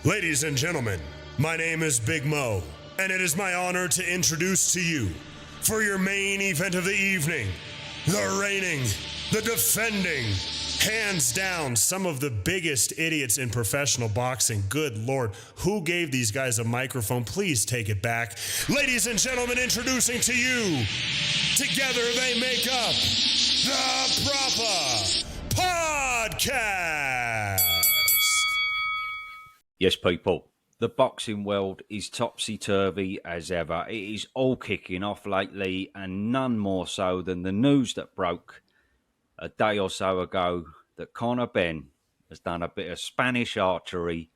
Ladies and gentlemen, my name is Big Mo, and it is my honor to introduce to you, for your main event of the evening, the reigning, the defending, hands down, some of the biggest idiots in professional boxing. Good Lord, who gave these guys a microphone? Please take it back. Ladies and gentlemen, introducing to you, together they make up the Proper Podcast. Yes, people, the boxing world is topsy-turvy as ever. It is all kicking off lately, and none more so than the news that broke a day or so ago that Conor Benn has done a bit of Spanish archery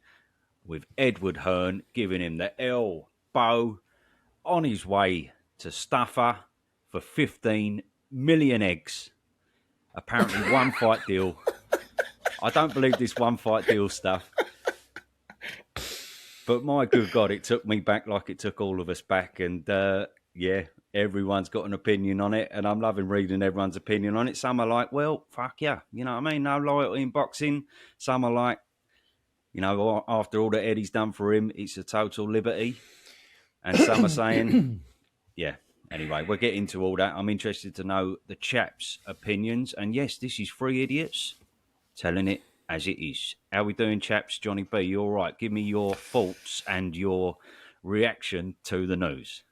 with Edward Hearn, giving him the elbow on his way to Zuffa for 15 million eggs. Apparently one fight deal. I don't believe this one fight deal stuff. But my good God, it took me back like it took all of us back. And yeah, everyone's got an opinion on it. And I'm loving reading everyone's opinion on it. Some are like, well, fuck yeah. You know what I mean? No loyalty in boxing. Some are like, you know, after all that Eddie's done for him, it's a total liberty. And some are saying, yeah. Anyway, we'll get into all that. I'm interested to know the chaps' opinions. And yes, this is Three Idiots telling it as it is. How we doing, chaps? Johnny B, you all right? Give me your thoughts and your reaction to the news.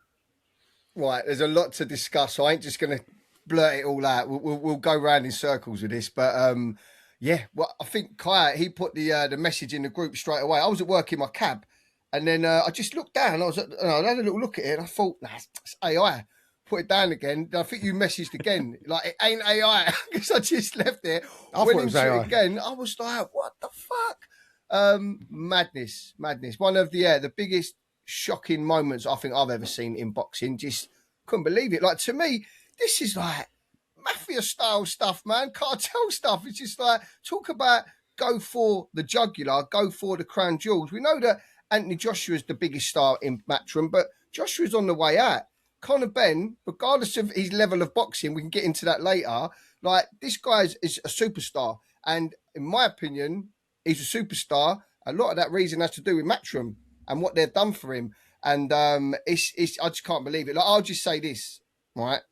Right, there's a lot to discuss, so I ain't just going to blurt it all out. We'll go round in circles with this, but yeah, well, I think Kai, he put the message in the group straight away. I was at work in my cab, and then I just looked down. I had a little look at it, and I thought, nah, it's AI. Put it down again. I think you messaged again. Like, it ain't AI. Because I just left it. I thought it was AI. Again. I was like, what the fuck? Madness. One of the biggest shocking moments I think I've ever seen in boxing. Just couldn't believe it. Like, to me, this is like mafia style stuff, man. Cartel stuff. It's just like, talk about go for the jugular, go for the crown jewels. We know that Anthony Joshua's the biggest star in Matchroom, but Joshua's on the way out. Conor Benn, regardless of his level of boxing, we can get into that later, like, this guy is a superstar. And in my opinion, he's a superstar. A lot of that reason has to do with Matchroom and what they've done for him. And it's I just can't believe it. Like, I'll just say this, right?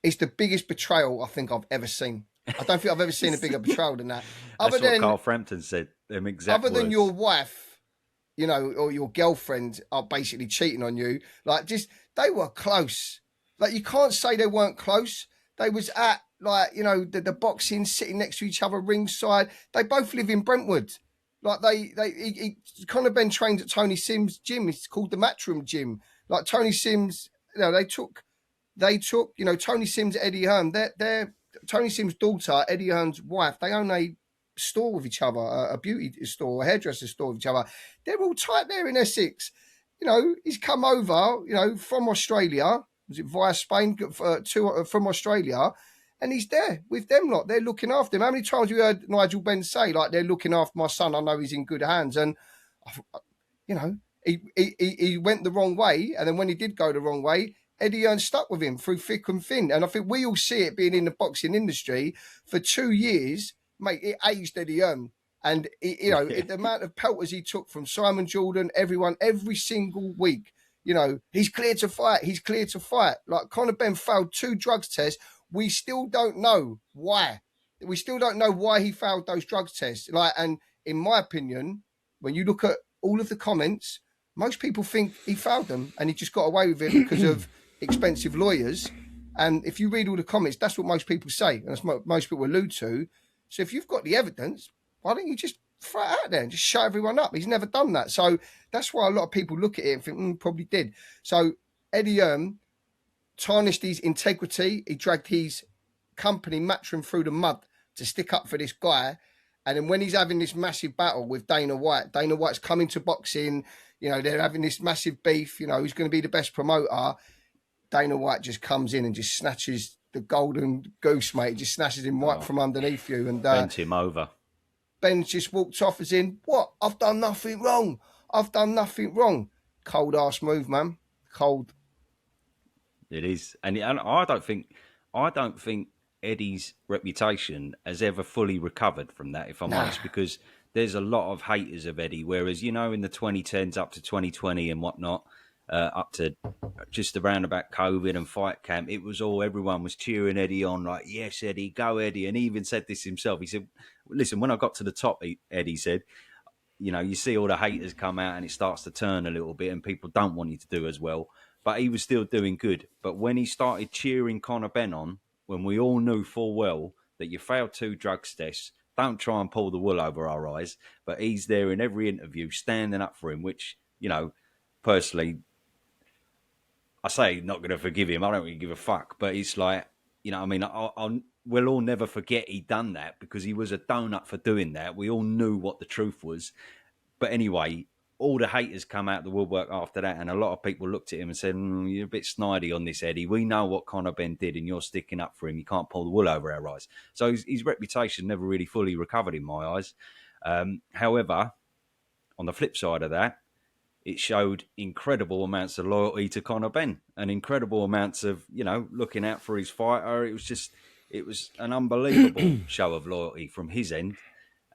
It's the biggest betrayal I think I've ever seen. I don't think I've ever seen a bigger betrayal than that. That's what Carl Frampton said, them exact other than words. your wife, you know, or your girlfriend are basically cheating on you. Like, just, they were close. Like, you can't say they weren't close. They was at, like, you know, the boxing, sitting next to each other ringside. They both live in Brentwood. Like, Conor Benn trained at Tony Sims' gym. It's called the Matchroom Gym. Like, Tony Sims, you know, they took, you know, Tony Sims, Eddie Hearn, they're Tony Sims' daughter, Eddie Hearn's wife, they own a store with each other, a beauty store, a hairdresser store with each other. They're all tight there in Essex. You know, he's come over, you know, from Australia. Was it via Spain from Australia? And he's there with them lot. They're looking after him. How many times have you heard Nigel Benn say, like, they're looking after my son? I know he's in good hands. And, you know, he went the wrong way. And then when he did go the wrong way, Eddie Hearn stuck with him through thick and thin. And I think we all see it being in the boxing industry for 2 years. Mate, it aged Eddie Hearn. And, you know, the amount of pelters he took from Simon Jordan, everyone, every single week, you know, he's clear to fight. Like, Conor Benn failed 2 drugs tests. We still don't know why. We still don't know why he failed those drugs tests. Like, and in my opinion, when you look at all of the comments, most people think he failed them and he just got away with it because of expensive lawyers. And if you read all the comments, that's what most people say. And that's what most people allude to. So if you've got the evidence, why don't you just throw it out there and just shut everyone up? He's never done that. So that's why a lot of people look at it and think, probably did. So Eddie Hearn tarnished his integrity. He dragged his company, Matchroom, through the mud to stick up for this guy. And then when he's having this massive battle with Dana White's coming to boxing, you know, they're having this massive beef, you know, who's going to be the best promoter. Dana White just comes in and just snatches the golden goose, mate. Just snatches him right from underneath you. And bent him over. Ben's just walked off as in, what? I've done nothing wrong. Cold ass move, man. Cold. It is. And I don't think Eddie's reputation has ever fully recovered from that, if I'm honest, because there's a lot of haters of Eddie. Whereas, you know, in the 2010s up to 2020 and whatnot, up to just around about COVID and fight camp, it was all, everyone was cheering Eddie on, like, yes, Eddie, go Eddie. And he even said this himself. He said, listen, when I got to the top, Eddie said, you know, you see all the haters come out and it starts to turn a little bit and people don't want you to do as well. But he was still doing good. But when he started cheering Conor Benn on, when we all knew full well that you failed 2 drugs tests, don't try and pull the wool over our eyes. But he's there in every interview standing up for him, which, you know, personally, I say not going to forgive him. I don't really give a fuck. But it's like, you know, I mean, we'll all never forget he done that because he was a donut for doing that. We all knew what the truth was. But anyway, all the haters come out the woodwork after that, and a lot of people looked at him and said, you're a bit snidey on this, Eddie. We know what Conor Benn did, and you're sticking up for him. You can't pull the wool over our eyes. So his reputation never really fully recovered in my eyes. However, on the flip side of that, it showed incredible amounts of loyalty to Conor Benn and incredible amounts of, you know, looking out for his fighter. It was an unbelievable show of loyalty from his end.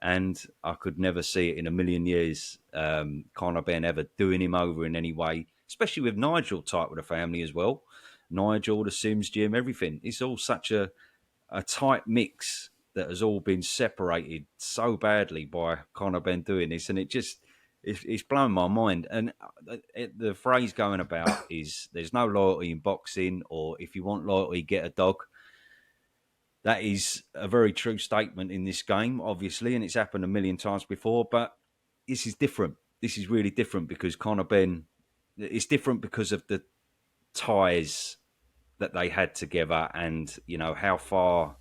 And I could never see it in a million years, Conor Benn ever doing him over in any way, especially with Nigel tight with the family as well. Nigel, the Sims gym, everything. It's all such a tight mix that has all been separated so badly by Conor Benn doing this. And it's blown my mind. And the phrase going about is there's no loyalty in boxing, or if you want loyalty, get a dog. That is a very true statement in this game, obviously, and it's happened a million times before, but this is different. This is really different because Conor Benn, it's different because of the ties that they had together and, you know, how far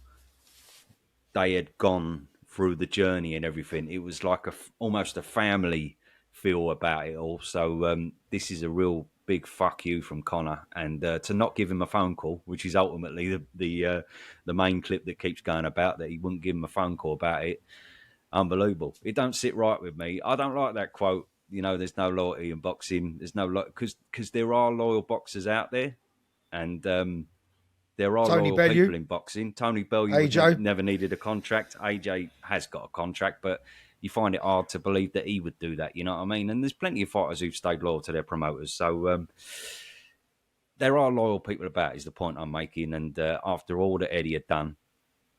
they had gone through the journey and everything. It was like almost a family feel about it all. So this is a real big fuck you from Conor, and to not give him a phone call, which is ultimately the main clip that keeps going about, that he wouldn't give him a phone call about it. Unbelievable. It don't sit right with me. I don't like that quote. You know, there's no loyalty in boxing. There's no because there are loyal boxers out there, and there are Tony loyal Bellew. people in boxing. Tony Bellew AJ. never needed a contract. AJ has got a contract, but you find it hard to believe that he would do that. You know what I mean? And there's plenty of fighters who've stayed loyal to their promoters. So there are loyal people about, is the point I'm making. And after all that Eddie had done,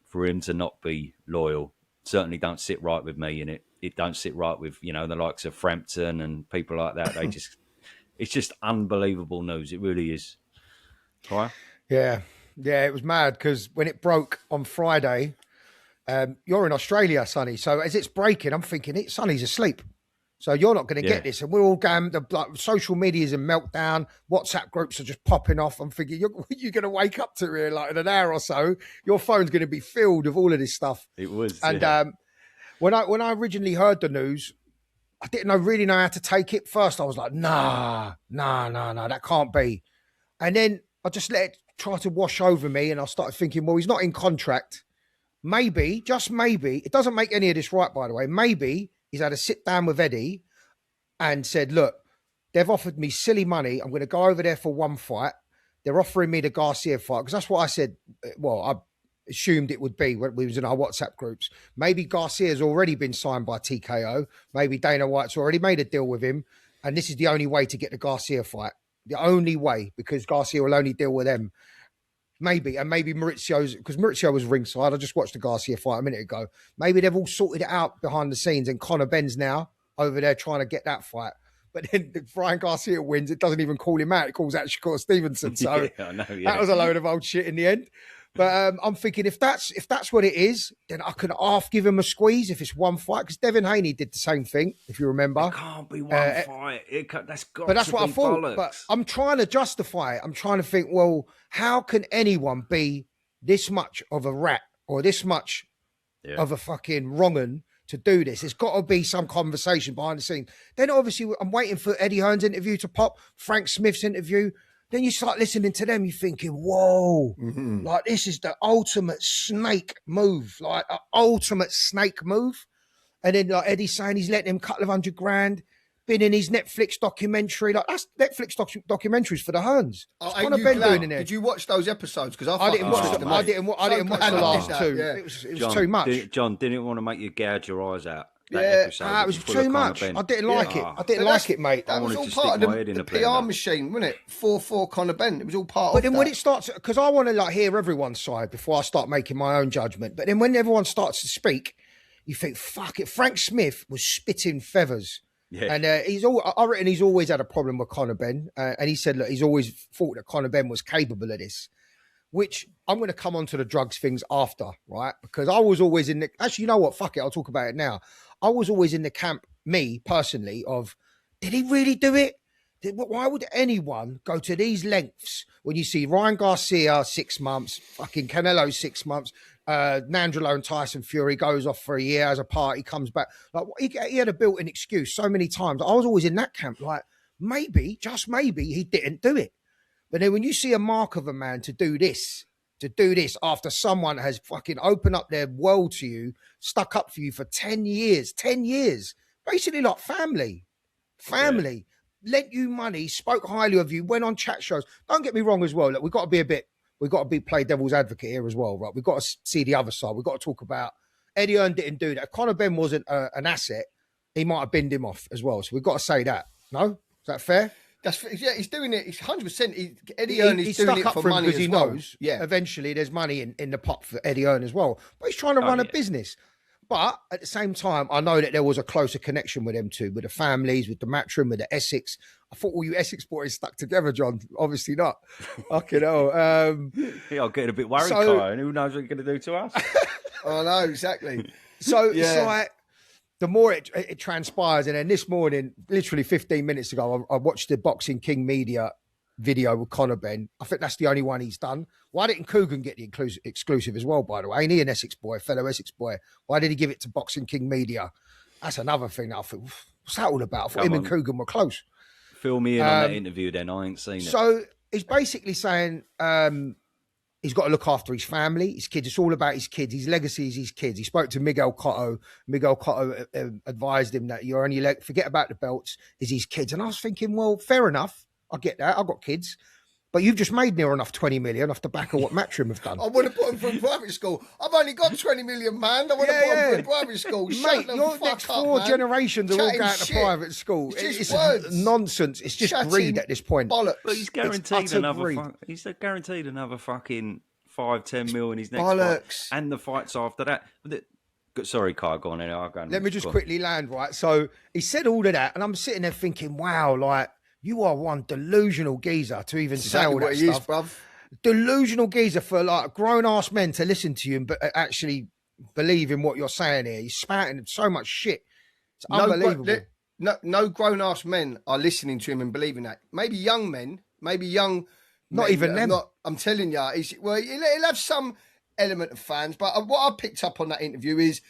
for him to not be loyal certainly don't sit right with me. And it don't sit right with, you know, the likes of Frampton and people like that. It's just unbelievable news. It really is. Right? Yeah, it was mad because when it broke on Friday, you're in Australia, Sonny. So as it's breaking, I'm thinking, Sonny's asleep. So you're not going to get this. And we're all going, social media is in meltdown. WhatsApp groups are just popping off. I'm thinking, you're going to wake up to it like in an hour or so. Your phone's going to be filled with all of this stuff. It was. And when I originally heard the news, I didn't really know how to take it. First, I was like, nah, that can't be. And then I just let it try to wash over me. And I started thinking, well, he's not in contract. Maybe, just maybe, it doesn't make any of this right, by the way. Maybe he's had a sit down with Eddie and said, look, they've offered me silly money. I'm going to go over there for one fight. They're offering me the Garcia fight. Because that's what I said. Well, I assumed it would be when we was in our WhatsApp groups. Maybe Garcia's already been signed by TKO. Maybe Dana White's already made a deal with him. And this is the only way to get the Garcia fight. The only way, because Garcia will only deal with them. Maybe, and maybe Maurizio's, because Maurizio was ringside. I just watched the Garcia fight a minute ago. Maybe they've all sorted it out behind the scenes, and Conor Benn's now over there trying to get that fight. But then Brian Garcia wins. It doesn't even call him out. It calls out Shakur Stevenson. So I know, that was a load of old shit in the end. But I'm thinking if that's what it is, then I can half give him a squeeze if it's one fight. Because Devin Haney did the same thing, if you remember. It can't be one fight. That's got. But that's to what be I thought. bollocks. But I'm trying to justify it. I'm trying to think, well, how can anyone be this much of a rat or this much of a fucking wrong'un to do this? There's got to be some conversation behind the scenes. Then obviously I'm waiting for Eddie Hearn's interview to pop, Frank Smith's interview. Then you start listening to them, you're thinking, whoa, like this is the ultimate snake move, like an ultimate snake move. And then like Eddie's saying he's letting him a couple of $100,000, been in his Netflix documentary. Like that's Netflix documentaries for the Hearns. Are you glad? Did you watch those episodes? Because I didn't watch them. I didn't watch the last two. Yeah. It was too much. John didn't want to make you gouge your eyes out. that Yeah. episode. It was full of too Conor much. Benn. I didn't like it. Ah, I didn't But like it, mate. That I was wanted all to part stick of my head in the a blender. PR machine, wasn't it? 4-4 Conor Benn. It was all part But of then that. when it starts, because I want to like hear everyone's side before I start making my own judgment. But then when everyone starts to speak, you think, fuck it. Frank Smith was spitting feathers. Yeah. And I reckon he's always had a problem with Conor Benn. And he said, look, he's always thought that Conor Benn was capable of this, which I'm going to come on to the drugs things after, right? Because I was always in the, actually, you know what? Fuck it. I'll talk about it now. I was always in the camp, me personally, of, did he really do it? Why would anyone go to these lengths when you see Ryan Garcia 6 months, fucking Canelo 6 months, Nandrolo and Tyson Fury goes off for a year as a party, comes back. Like he had a built-in excuse so many times. I was always in that camp, like maybe, just maybe, he didn't do it. But then when you see a mark of a man to do this after someone has fucking opened up their world to you, stuck up for you for 10 years, basically like family. Lent you money, spoke highly of you, went on chat shows. Don't get me wrong as well. Look, we've got to play devil's advocate here as well, right? We've got to see the other side. We've got to talk about Eddie Hearn didn't do that. If Conor Benn wasn't an asset, he might have binned him off as well. So we've got to say that. No? Is that fair? He's doing it. He's 100%. Eddie Hearn is doing it for him money because he well. knows Yeah. eventually there's money in the pot for Eddie Hearn as well. But he's trying to run a business. But at the same time, I know that there was a closer connection with them two, with the families, with the Matchroom, with the Essex. I thought all you Essex boys stuck together, John. Obviously not. Fucking hell. Yeah, I'm getting a bit worried, Kyle, and who knows what you're going to do to us? Oh, no, exactly. So it's like, the more it transpires, and then this morning, literally 15 minutes ago, I watched the Boxing King Media video with Conor Benn. I think that's the only one he's done. Why didn't Coogan get the exclusive as well, by the way? Ain't he an Essex boy, fellow Essex boy? Why did he give it to Boxing King Media? That's another thing that I thought, what's that all about? I thought and Coogan were close. Fill me in on that interview then. I ain't seen it. So he's basically saying he's got to look after his family, his kids. It's all about his kids. His legacy is his kids. He spoke to Miguel Cotto. Miguel Cotto advised him that your only forget about the belts, is his kids. And I was thinking, well, fair enough. I get that. I've got kids. But you've just made near enough 20 million off the back of what Matchroom have done. I want to put them through private school. I've only got 20 million, man. I want to put them through private school. Mate, your next four generations are all going to private school. It's nonsense. It's just greed at this point. Bollocks. But he's guaranteed he's guaranteed another fucking 5-10 mil in his next fight. And the fights after that. Sorry, Kai, go on. Let me just quickly land, right? So he said all of that, and I'm sitting there thinking, wow, like, you are one delusional geezer to even say all that stuff. Bruv. Delusional geezer for like grown-ass men to listen to you and actually believe in what you're saying here. He's spouting so much shit. It's unbelievable. No grown-ass men are listening to him and believing that. Maybe young men, Not even them. I'm telling you, he'll have some element of fans. But what I picked up on that interview is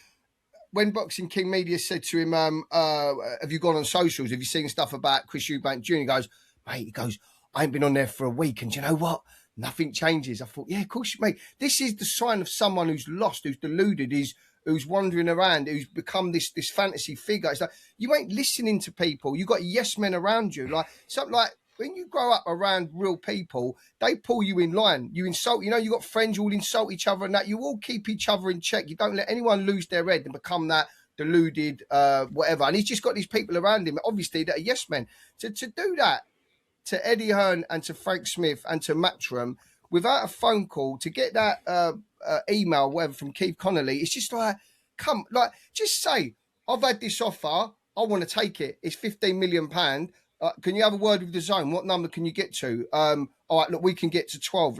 when Boxing King Media said to him, have you gone on socials? Have you seen stuff about Chris Eubank Jr.? He goes, mate, I ain't been on there for a week. And do you know what? Nothing changes. I thought, yeah, of course, mate. This is the sign of someone who's lost, who's deluded, who's wandering around, who's become this fantasy figure. It's like, you ain't listening to people. You got yes men around you. Like, something like, when you grow up around real people, they pull you in line. You insult, you got friends, you all insult each other and that. You all keep each other in check. You don't let anyone lose their head and become that deluded, whatever. And he's just got these people around him, obviously, that are yes men. To do that to Eddie Hearn and to Frank Smith and to Matchroom without a phone call, to get that email, whatever, from Keith Connolly, it's just like, just say, I've had this offer. I want to take it. It's £15 million. Can you have a word with the zone? What number can you get to? All right, look, we can get to 12.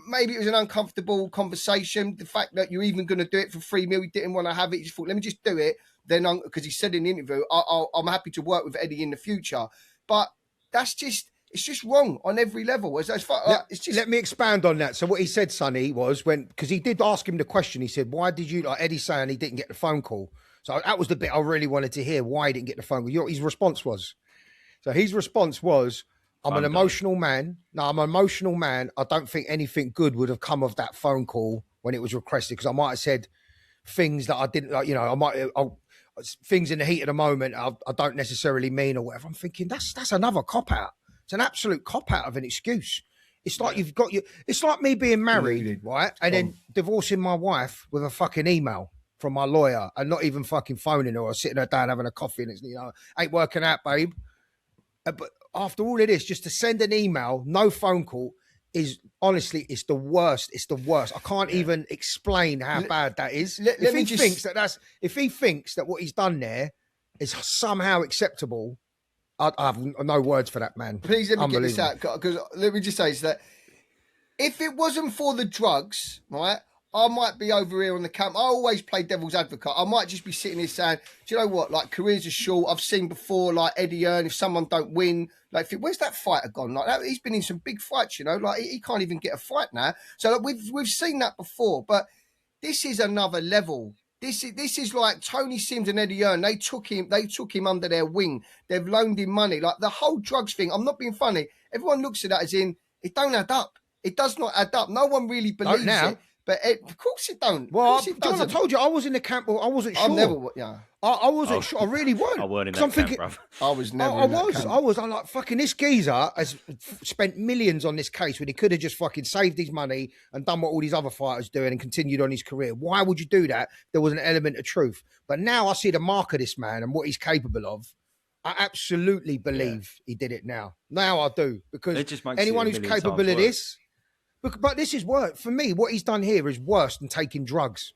Maybe it was an uncomfortable conversation. The fact that you're even going to do it for $3 million, he didn't want to have it. He just thought, let me just do it. Then, because he said in the interview, I'm happy to work with Eddie in the future. But it's just wrong on every level. Let me expand on that. So what he said, Sonny, was because he did ask him the question. He said, why did you, like Eddie saying he didn't get the phone call? So that was the bit I really wanted to hear, why he didn't get the phone call. His response was, I'm an emotional man. No, I'm an emotional man. I don't think anything good would have come of that phone call when it was requested, because I might have said things that I didn't like, things in the heat of the moment I don't necessarily mean or whatever. I'm thinking that's another cop-out. It's an absolute cop-out of an excuse. It's like it's like me being married, right? And then divorcing my wife with a fucking email from my lawyer and not even fucking phoning her or sitting her down having a coffee and it's, ain't working out, babe. But after all of this, just to send an email, no phone call, is honestly, it's the worst. It's the worst. I can't even explain how bad that is. If he thinks that what he's done there is somehow acceptable, I have no words for that, man. Please let me get this out, because let me just say is that if it wasn't for the drugs, right, I might be over here on the camp. I always play devil's advocate. I might just be sitting here saying, do you know what? Like, careers are short. I've seen before, like Eddie Hearn, if someone don't win, like, where's that fighter gone? Like, he's been in some big fights, like he can't even get a fight now. So like, we've seen that before, but this is another level. This is like Tony Sims and Eddie Hearn. They took him under their wing. They've loaned him money. Like the whole drugs thing. I'm not being funny. Everyone looks at that as in it don't add up. It does not add up. No one really believes it. But of course it don't. Well, John, I told you I was in the camp. I wasn't sure. I wasn't sure. I really wasn't. I weren't in that camp, bro. I was never in that camp. I was. I'm like, fucking this geezer has spent millions on this case when he could have just fucking saved his money and done what all these other fighters doing and continued on his career. Why would you do that? There was an element of truth. But now I see the mark of this man and what he's capable of. I absolutely believe he did it now. Now I do. Because anyone who's capable of this... But this is worse. For me, what he's done here is worse than taking drugs.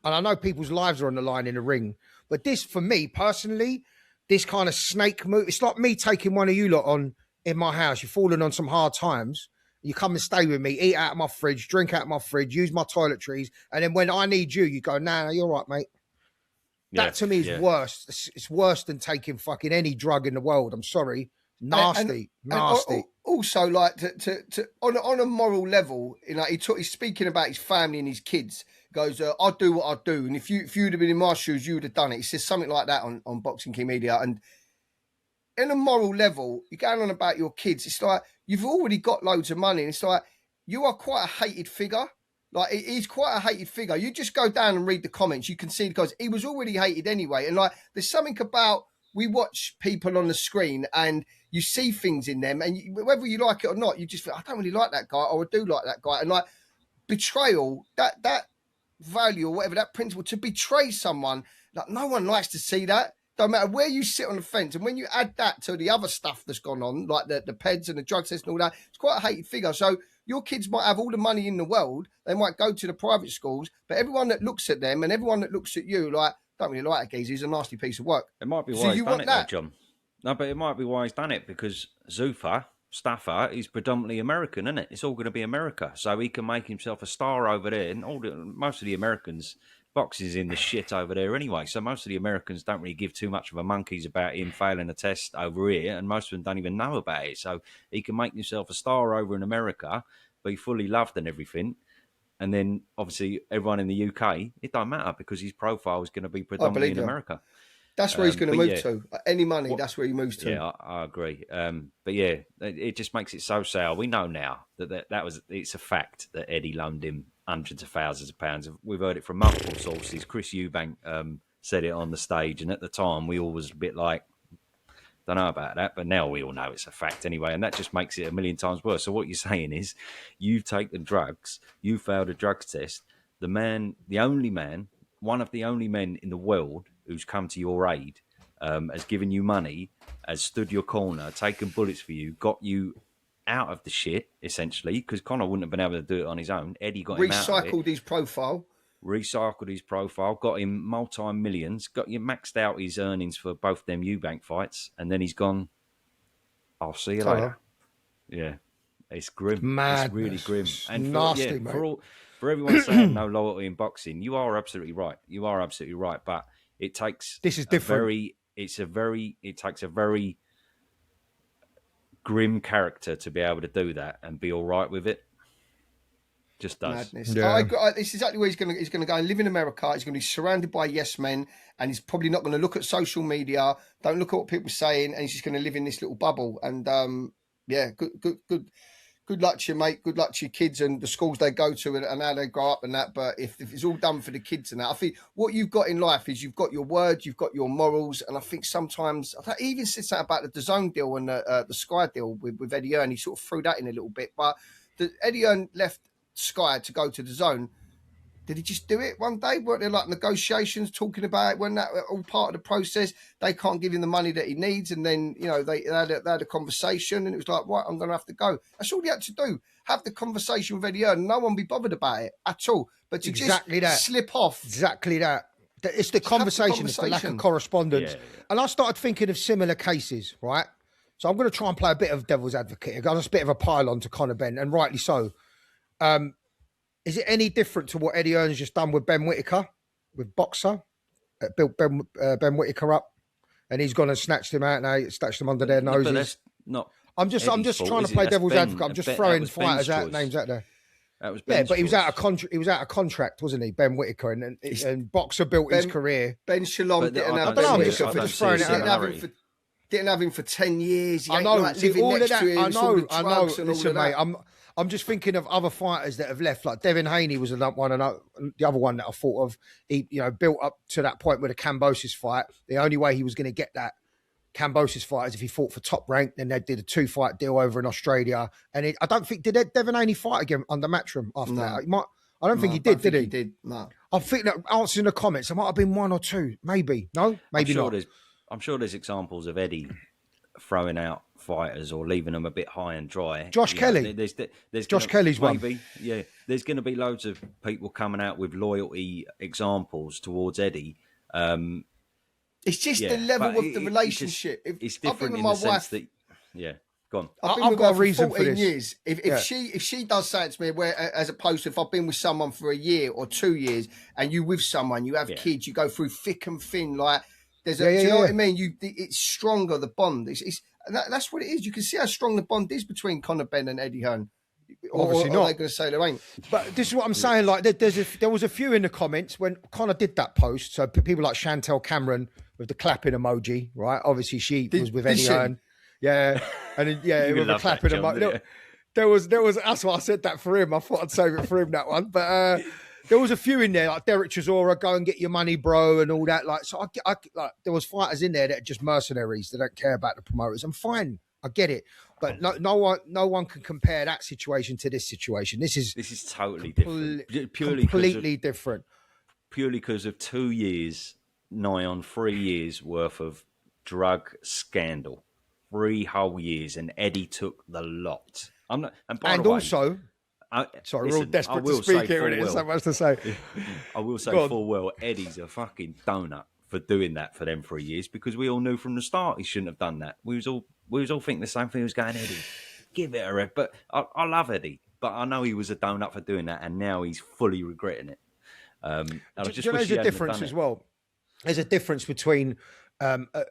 And I know people's lives are on the line in the ring. But this, for me, personally, this kind of snake move, it's like me taking one of you lot on in my house. You're falling on some hard times. You come and stay with me, eat out of my fridge, drink out of my fridge, use my toiletries. And then when I need you, you go, nah, you're right, mate. That to me is worse. It's worse than taking fucking any drug in the world. I'm sorry. Nasty. Also, like on a moral level, he's speaking about his family and his kids. He goes, I do what I do, and if you'd have been in my shoes, you would have done it. He says something like that on Boxing King Media. And in a moral level, you're going on about your kids. It's like you've already got loads of money, and it's like you are quite a hated figure. Like he's quite a hated figure. You just go down and read the comments. You can see the guys. He was already hated anyway, and like there's something about we watch people on the screen and you see things in them, and whether you like it or not, you just feel, I don't really like that guy, or I do like that guy. And like betrayal, that value or whatever, that principle, to betray someone, like no one likes to see that. Don't matter where you sit on the fence. And when you add that to the other stuff that's gone on, like the peds and the drug test and all that, it's quite a hated figure. So your kids might have all the money in the world. They might go to the private schools, but everyone that looks at them and everyone that looks at you, like, don't really like that geezer. He's a nasty piece of work. It might be why he's done it, though, John. No, but it might be why he's done it, because Zuffa, Staffer, is predominantly American, isn't it? It's all going to be America. So he can make himself a star over there. And most of the Americans, boxing's in the shit over there anyway. So most of the Americans don't really give too much of a monkeys about him failing a test over here. And most of them don't even know about it. So he can make himself a star over in America, be fully loved and everything. And then, obviously, everyone in the UK, it don't matter because his profile is going to be predominantly in America. That's where he's going to move to. Any money, that's where he moves to. Yeah, I agree. But yeah, it just makes it so sour. We know now it's a fact that Eddie loaned him hundreds of thousands of pounds. We've heard it from multiple sources. Chris Eubank said it on the stage, and at the time, we all was a bit like, don't know about that, but now we all know it's a fact anyway, and that just makes it a million times worse. So what you're saying is, you've taken drugs, you failed a drugs test. The only man, one of the only men in the world who's come to your aid, has given you money, has stood your corner, taken bullets for you, got you out of the shit, essentially, because Conor wouldn't have been able to do it on his own. Eddie got him out of it. Recycled his profile, got him multi-millions, got you maxed out his earnings for both them Eubank fights, and then he's gone, I'll see you later. Yeah, it's grim. Madness. It's really grim. And nasty, for everyone saying no loyalty in boxing, you are absolutely right. You are absolutely right, but it takes this is different. It takes a very grim character to be able to do that and be all right with it. Just does. Madness. Yeah. This is exactly where he's going to go and live in America. He's going to be surrounded by yes men, and he's probably not going to look at social media. Don't look at what people are saying, and he's just going to live in this little bubble. And good luck to you, mate. Good luck to your kids and the schools they go to and how they grow up and that. But if it's all done for the kids and that, I think what you've got in life is you've got your word, you've got your morals, and I think sometimes he even said something about the DAZN deal and the Sky deal with Eddie Hearn. He sort of threw that in a little bit, but Eddie Hearn left Sky to go to DAZN. Did he just do it one day? Weren't there like negotiations talking about it when that all part of the process? They can't give him the money that he needs, and then they had a conversation, and it was like, right, I'm going to have to go. That's all he had to do. Have the conversation with Eddie Hearn, and no one be bothered about it at all. But to just slip off, exactly that. It's the conversation, it's the lack of correspondence. Yeah. And I started thinking of similar cases, right? So I'm going to try and play a bit of devil's advocate. I've got a bit of a pile-on to Conor Benn, and rightly so. Is it any different to what Eddie Hearn's just done with Ben Whittaker, with Boxer? Built Ben Whittaker up, and he's gone and snatched him out now, snatched him under their noses. But that's not. I'm just trying to play devil's advocate. I'm just throwing fighters out, names out there. That was Ben's but he was out of contract. He was out of contract, wasn't he? Ben Whittaker, and Boxer built his career. Ben Shalom didn't have. I don't know. I'm just throwing it out. Didn't have him for 10 years. I know. All of that. I know. Listen, mate. I'm just thinking of other fighters that have left. Like Devin Haney was another one, and the other one that I thought of. He, built up to that point with the Cambosis fight. The only way he was going to get that Cambosis fight is if he fought for Top Rank. Then they did a 2-fight deal over in Australia, and I don't think did Devin Haney fight again under Matchroom after that. I don't think he did. Did he? He did. No. I think that answers in the comments. There might have been one or two, maybe. No, maybe not. I'm sure there's examples of Eddie throwing out fighters or leaving them a bit high and dry. Josh Kelly. There's Josh Kelly's maybe, one. Yeah, there's going to be loads of people coming out with loyalty examples towards Eddie. It's just the level of the relationship. It's different in the sense that, go on. I've got a reason for this. Years. If she does say it to me, where as opposed to if I've been with someone for a year or 2 years, and you with someone, you have kids, you go through thick and thin, like. There's do you know what I mean? It's stronger, the bond. That's what it is. You can see how strong the bond is between Conor Benn and Eddie Hearn. Obviously not. Are they going to say there ain't? But this is what I'm saying. Like there was a few in the comments when Conor did that post. So people like Chantel Cameron with the clapping emoji, right? Obviously she was with Eddie Hearn. Yeah. And with the clapping emoji. There was. That's why I said that for him. I thought I'd save it for him, that one. But there was a few in there, like Derek Chisora, go and get your money, bro, and all that. Like, so I like there was fighters in there that are just mercenaries. They don't care about the promoters. I'm fine, I get it, but no one can compare that situation to this situation. This is totally different, completely different. Purely because of 2 years, nigh on 3 years worth of drug scandal, 3 whole years, and Eddie took the lot. I'm not, and by the way, also. Sorry, we're all desperate to speak here, and there's so much to say. I will say full well, Eddie's a fucking donut for doing that for them 3 years, because we all knew from the start he shouldn't have done that. We was all thinking the same thing. He was going, Eddie, give it a rep. But I love Eddie, but I know he was a donut for doing that, and now he's fully regretting it. There's a difference as well. There's a difference between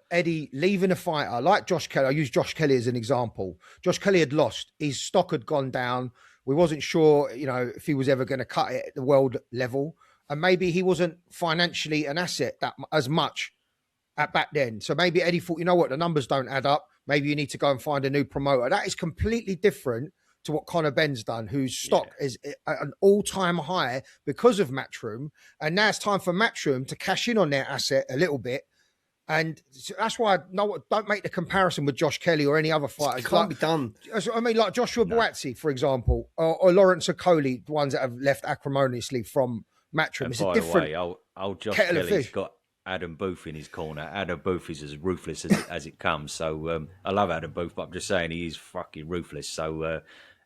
Eddie leaving a fighter like Josh Kelly. I use Josh Kelly as an example. Josh Kelly had lost. His stock had gone down. We wasn't sure, if he was ever going to cut it at the world level. And maybe he wasn't financially an asset that as much back then. So maybe Eddie thought, you know what, the numbers don't add up. Maybe you need to go and find a new promoter. That is completely different to what Conor Benn's done, whose stock is at an all-time high because of Matchroom. And now it's time for Matchroom to cash in on their asset a little bit. And that's why don't make the comparison with Josh Kelly or any other fighters. It can't be done. I mean, like Joshua Buatsi, for example, or Lawrence Okoli, the ones that have left acrimoniously from Matchroom. And it's by a different the way, old Josh Kelly's got Adam Booth in his corner. Adam Booth is as ruthless as it comes. So I love Adam Booth, but I'm just saying he is fucking ruthless. So,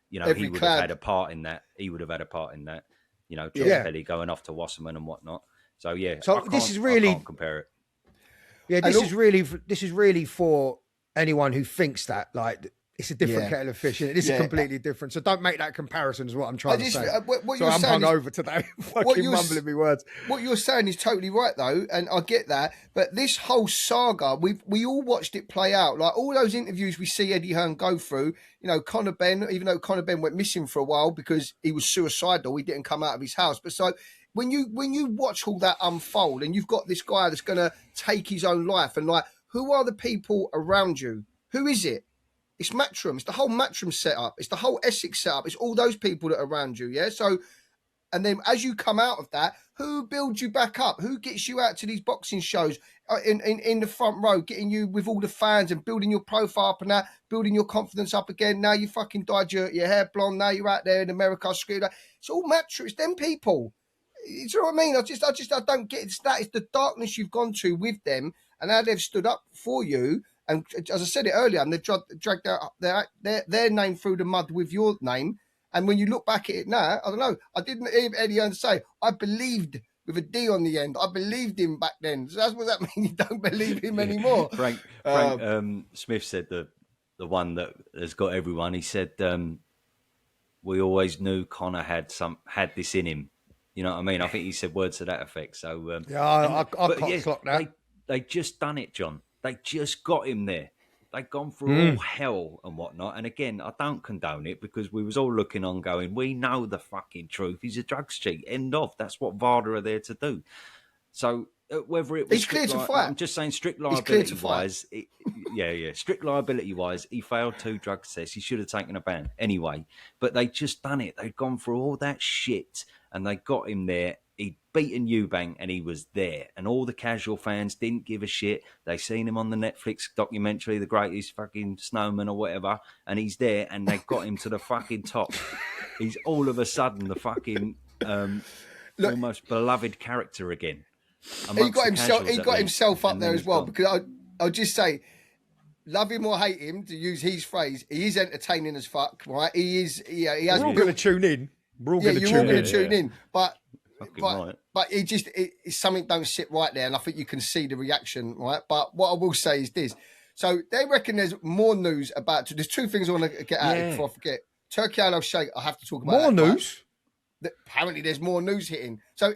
he would have had a part in that. He would have had a part in that. Josh Kelly going off to Wasserman and whatnot. So, I can't compare it. Yeah, this is really for anyone who thinks that, like, it's a different kettle of fish, and this is completely different. So don't make that comparison is what I'm trying to say. I'm hungover today, fucking mumbling me words. What you're saying is totally right, though, and I get that. But this whole saga, we all watched it play out. Like, all those interviews we see Eddie Hearn go through, Conor Benn, even though Conor Benn went missing for a while because he was suicidal, he didn't come out of his house. But so when you watch all that unfold, and you've got this guy that's going to take his own life, and like, who are the people around you? Who is it? It's Matchroom. It's the whole Matchroom setup. It's the whole Essex setup. It's all those people that are around you, yeah? So, and then as you come out of that, who builds you back up? Who gets you out to these boxing shows in the front row, getting you with all the fans and building your profile up and that, building your confidence up again? Now you fucking dyed your hair blonde. Now you're out there in America screwed up. It's all Matchroom. It's them people. Do you know what I mean? I don't get it. That is the darkness you've gone to with them, and how they've stood up for you. And as I said it earlier, and they've dragged their name through the mud with your name. And when you look back at it now, I don't know. I didn't hear Eddie Hearn say, I believed with a D on the end. I believed him back then. So that's what that means. You don't believe him anymore. Frank Smith said the one that has got everyone. He said, we always knew Conor had this in him. You know what I mean? I think he said words to that effect. So I can't clock that. They just done it, John. They just got him there. They've gone through all hell and whatnot. And again, I don't condone it because we was all looking on going, we know the fucking truth. He's a drugs cheat. End of. That's what VADA are there to do. So whether it was... He's clear to fight. I'm just saying strict liability-wise... strict liability-wise, he failed 2 drug tests. He should have taken a ban anyway. But they just done it. They'd gone through all that shit and they got him there. He'd beaten Eubank and he was there. And all the casual fans didn't give a shit. They seen him on the Netflix documentary, The Greatest Fucking Snowman or whatever, and he's there and they got him to the fucking top. He's all of a sudden the fucking almost beloved character again. He got himself up there as well, because I'll just say, love him or hate him, to use his phrase, he is entertaining as fuck, right? He is. He has. We're all going to tune in. We're all going to tune in. But right. It's something don't sit right there, and I think you can see the reaction, right? But what I will say is this: so they reckon there's more news about. There's 2 things I want to get out before I forget. Turkey Al Sheikh, I have to talk about more news. Apparently, there's more news hitting. So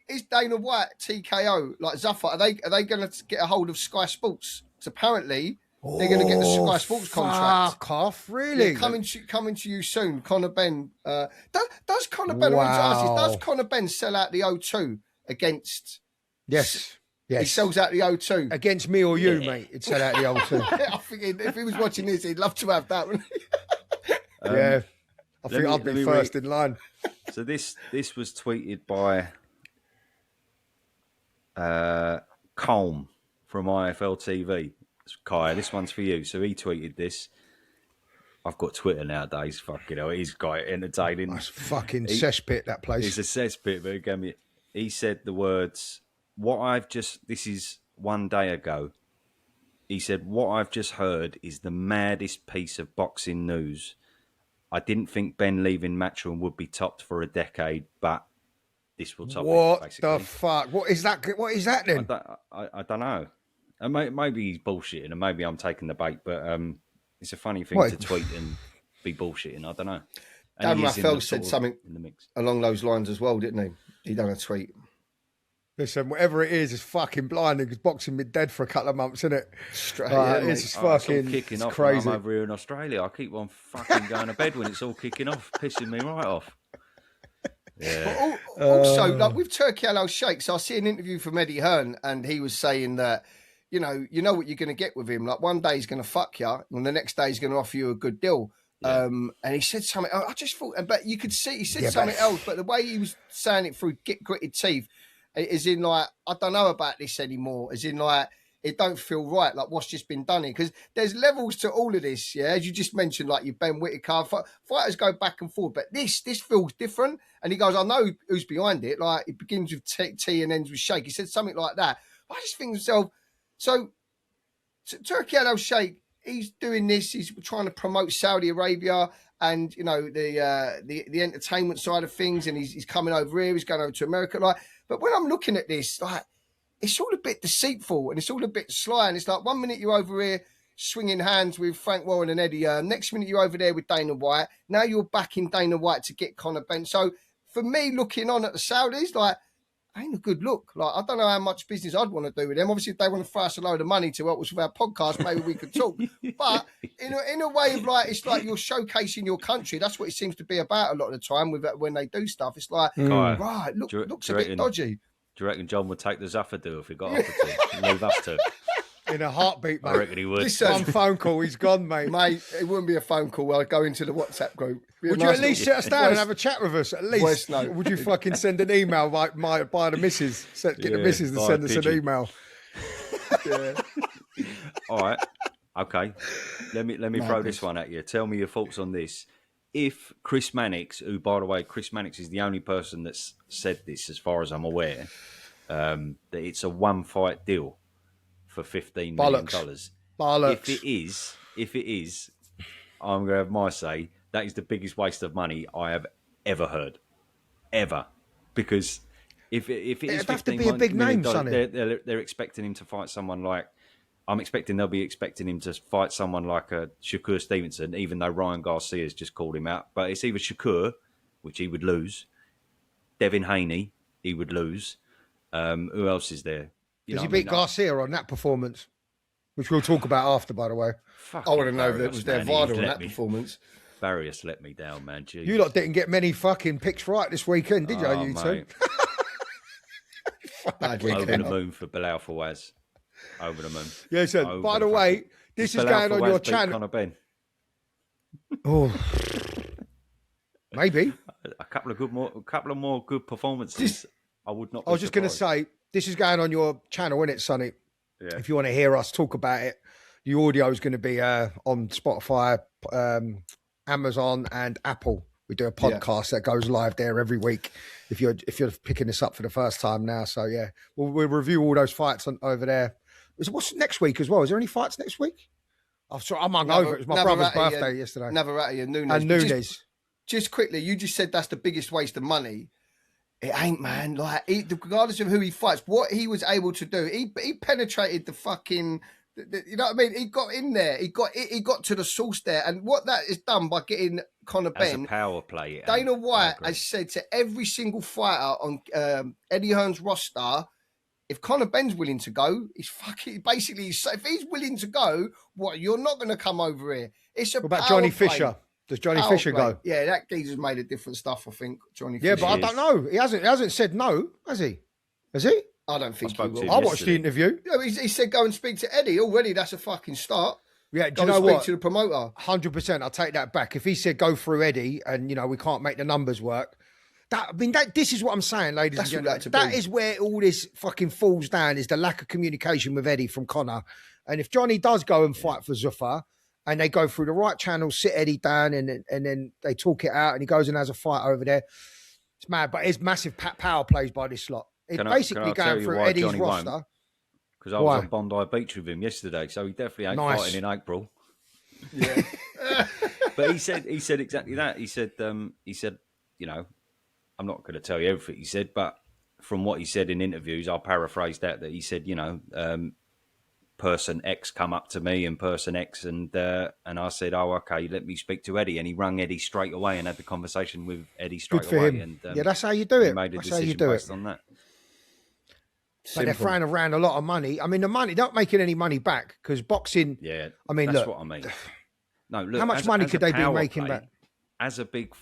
is Dana White TKO like Zuffa? Are they going to get a hold of Sky Sports? Because apparently they're going to get the Sky Sports contract. Fuck off, really? Yeah, coming to you soon. Conor Benn. Does Conor Benn? Does Conor Benn sell out the O2 against? Yes. He sells out the O2 against me or you, mate. He'd sell out the O2. I think if he was watching this, he'd love to have that one. Yeah, I think I'd be first in line. So this was tweeted by Colm from IFL TV. Kai, this one's for you. So he tweeted this. I've got Twitter nowadays. Fucking hell, he's got it entertaining. That's fucking cesspit, that place. It's a cesspit, but he said the words, this is 1 day ago. He said, what I've just heard is the maddest piece of boxing news. I didn't think Ben leaving Matchroom would be topped for a decade, but this will top it, basically. What the fuck? What is that then? I don't know. Maybe he's bullshitting and maybe I'm taking the bait, but it's a funny thing to tweet and be bullshitting. I don't know. And Dan Raphael said something in the mix along those lines as well, didn't he? He done a tweet. Listen, whatever it is fucking blinding because boxing been dead for a couple of months, isn't it? Straight, it's fucking kicking off. Crazy. I'm over here in Australia. I keep on fucking going to bed when it's all kicking off, pissing me right off. Yeah. But also, like with Turkey Al Sheikh, so I see an interview from Eddie Hearn, and he was saying that, you know what you're going to get with him. Like one day he's going to fuck you, and the next day he's going to offer you a good deal. Yeah. And he said something. I just thought, but you could see he said something else. But the way he was saying it through gritted teeth, is in like, I don't know about this anymore. As in like, it don't feel right. Like what's just been done here, because there's levels to all of this. Yeah, as you just mentioned, like your Ben Whittaker fighters go back and forth, but this feels different. And he goes, I know who's behind it. Like it begins with T and ends with Sheikh. He said something like that. I just think to myself, so Turkey Al Sheikh, he's doing this. He's trying to promote Saudi Arabia and the entertainment side of things, and he's coming over here. He's going over to America. Like, but when I'm looking at this, like, it's all a bit deceitful and it's all a bit sly. And it's like 1 minute you're over here swinging hands with Frank Warren and Eddie Hearn. Next minute you're over there with Dana White. Now you're backing Dana White to get Conor Benn. So for me, looking on at the Saudis, like, ain't a good look. Like, I don't know how much business I'd want to do with them. Obviously, if they want to throw us a load of money to help us with our podcast, maybe we could talk. But in a way of like, it's like you're showcasing your country. That's what it seems to be about a lot of the time with when they do stuff. It's like, right, looks a bit dodgy. Do you reckon John would take the Zuffa deal if he got offered to? Leave us to. In a heartbeat, mate. I reckon he would. Listen, one phone call, he's gone, mate. Mate, it wouldn't be a phone call. I'd go into the WhatsApp group. Would you at least sit us down and have a chat with us? At least. No. Would you fucking send an email by the missus? Get the missus to send us an email. Yeah. All right. Okay. Let me throw this one at you. Tell me your thoughts on this. if Chris Mannix, who, by the way, Chris Mannix is the only person that's said this, as far as I'm aware, that it's a one-fight deal for $15 million. Bollocks. If it is, I'm going to have my say. That is the biggest waste of money I have ever heard, ever. Because if it is It'd have to $15 be a big million, name, Sonny. they're expecting him to fight someone like. I'm expecting they'll be expecting him to fight someone like Shakur Stevenson, even though Ryan Garcia's just called him out. But it's either Shakur, which he would lose, Devin Haney, he would lose. Who else is there? Because he beat Garcia on that performance, which we'll talk about after, by the way. I want to know if it was their VAR on that performance. Barrios let me down, man. Jeez. You lot didn't get many fucking picks right this weekend, did you, you two? Bad Over weekend. the moon for Bilal Fawaz. Over the moon. Yeah, so Over by the fucking- way, this is Bilal going on Fawaz your beat channel. Conor Benn. Oh, maybe. A couple of more good performances. I would not. I was just going to say, this is going on your channel, isn't it, Sonny? Yeah. If you want to hear us talk about it, the audio is going to be on Spotify, Amazon, and Apple. We do a podcast that goes live there every week. If you're picking this up for the first time now, so yeah, we'll review all those fights over there. What's next week as well? Is there any fights next week? I'm sorry, I'm hungover. It was my brother's birthday yesterday. Navarrete and Nunes. And Nunes. Just quickly, you just said that's the biggest waste of money. It ain't, man. Like, regardless of who he fights, what he was able to do, he penetrated the fucking. You know what I mean? He got in there. He got to the source there, and what that is done by getting Conor As Benn. a power play. Dana White has said to every single fighter on Eddie Hearn's roster, if Conor Benn's willing to go, he's fucking basically. If he's willing to go, what? You're not going to come over here. It's a. What about power Johnny play. Fisher? Does Johnny Power Fisher play. go? Yeah, that geezer's made a different stuff. I think Johnny. Yeah, Fisher. but I don't know. He hasn't said no, has he? Has he? I don't think he spoke to will. him I watched the yesterday. interview. Yeah, he said go and speak to Eddie. Already, that's a fucking start. Yeah, do Go you know and speak what? to the promoter. 100%. I'll take that back. If he said go through Eddie and, we can't make the numbers work. This is what I'm saying, ladies That's and what that gentlemen. to That be. is where all this fucking falls down, is the lack of communication with Eddie from Conor. And if Johnny does go and fight for Zuffa and they go through the right channels, sit Eddie down and then they talk it out and he goes and has a fight over there, it's mad. But it's massive power plays by this lot. It's Can basically I tell going you through why Eddie's Johnny won't? roster. Because I Why? was on Bondi Beach with him yesterday, so he definitely ain't Nice. fighting in April. Yeah. But he said exactly that. He said, I'm not going to tell you everything he said, but from what he said in interviews, I'll paraphrase that he said, person X come up to me and person X, and I said, oh, okay, let me speak to Eddie. And he rung Eddie straight away and had the conversation with Eddie straight Good for away. him. And Yeah, that's how you do he it. made a That's how you decision do it. based on that. But they're throwing around a lot of money. I mean, the money, they're not making any money back because boxing. Yeah, I mean, that's look, what I mean. No, look, how much money could they be making back? As a big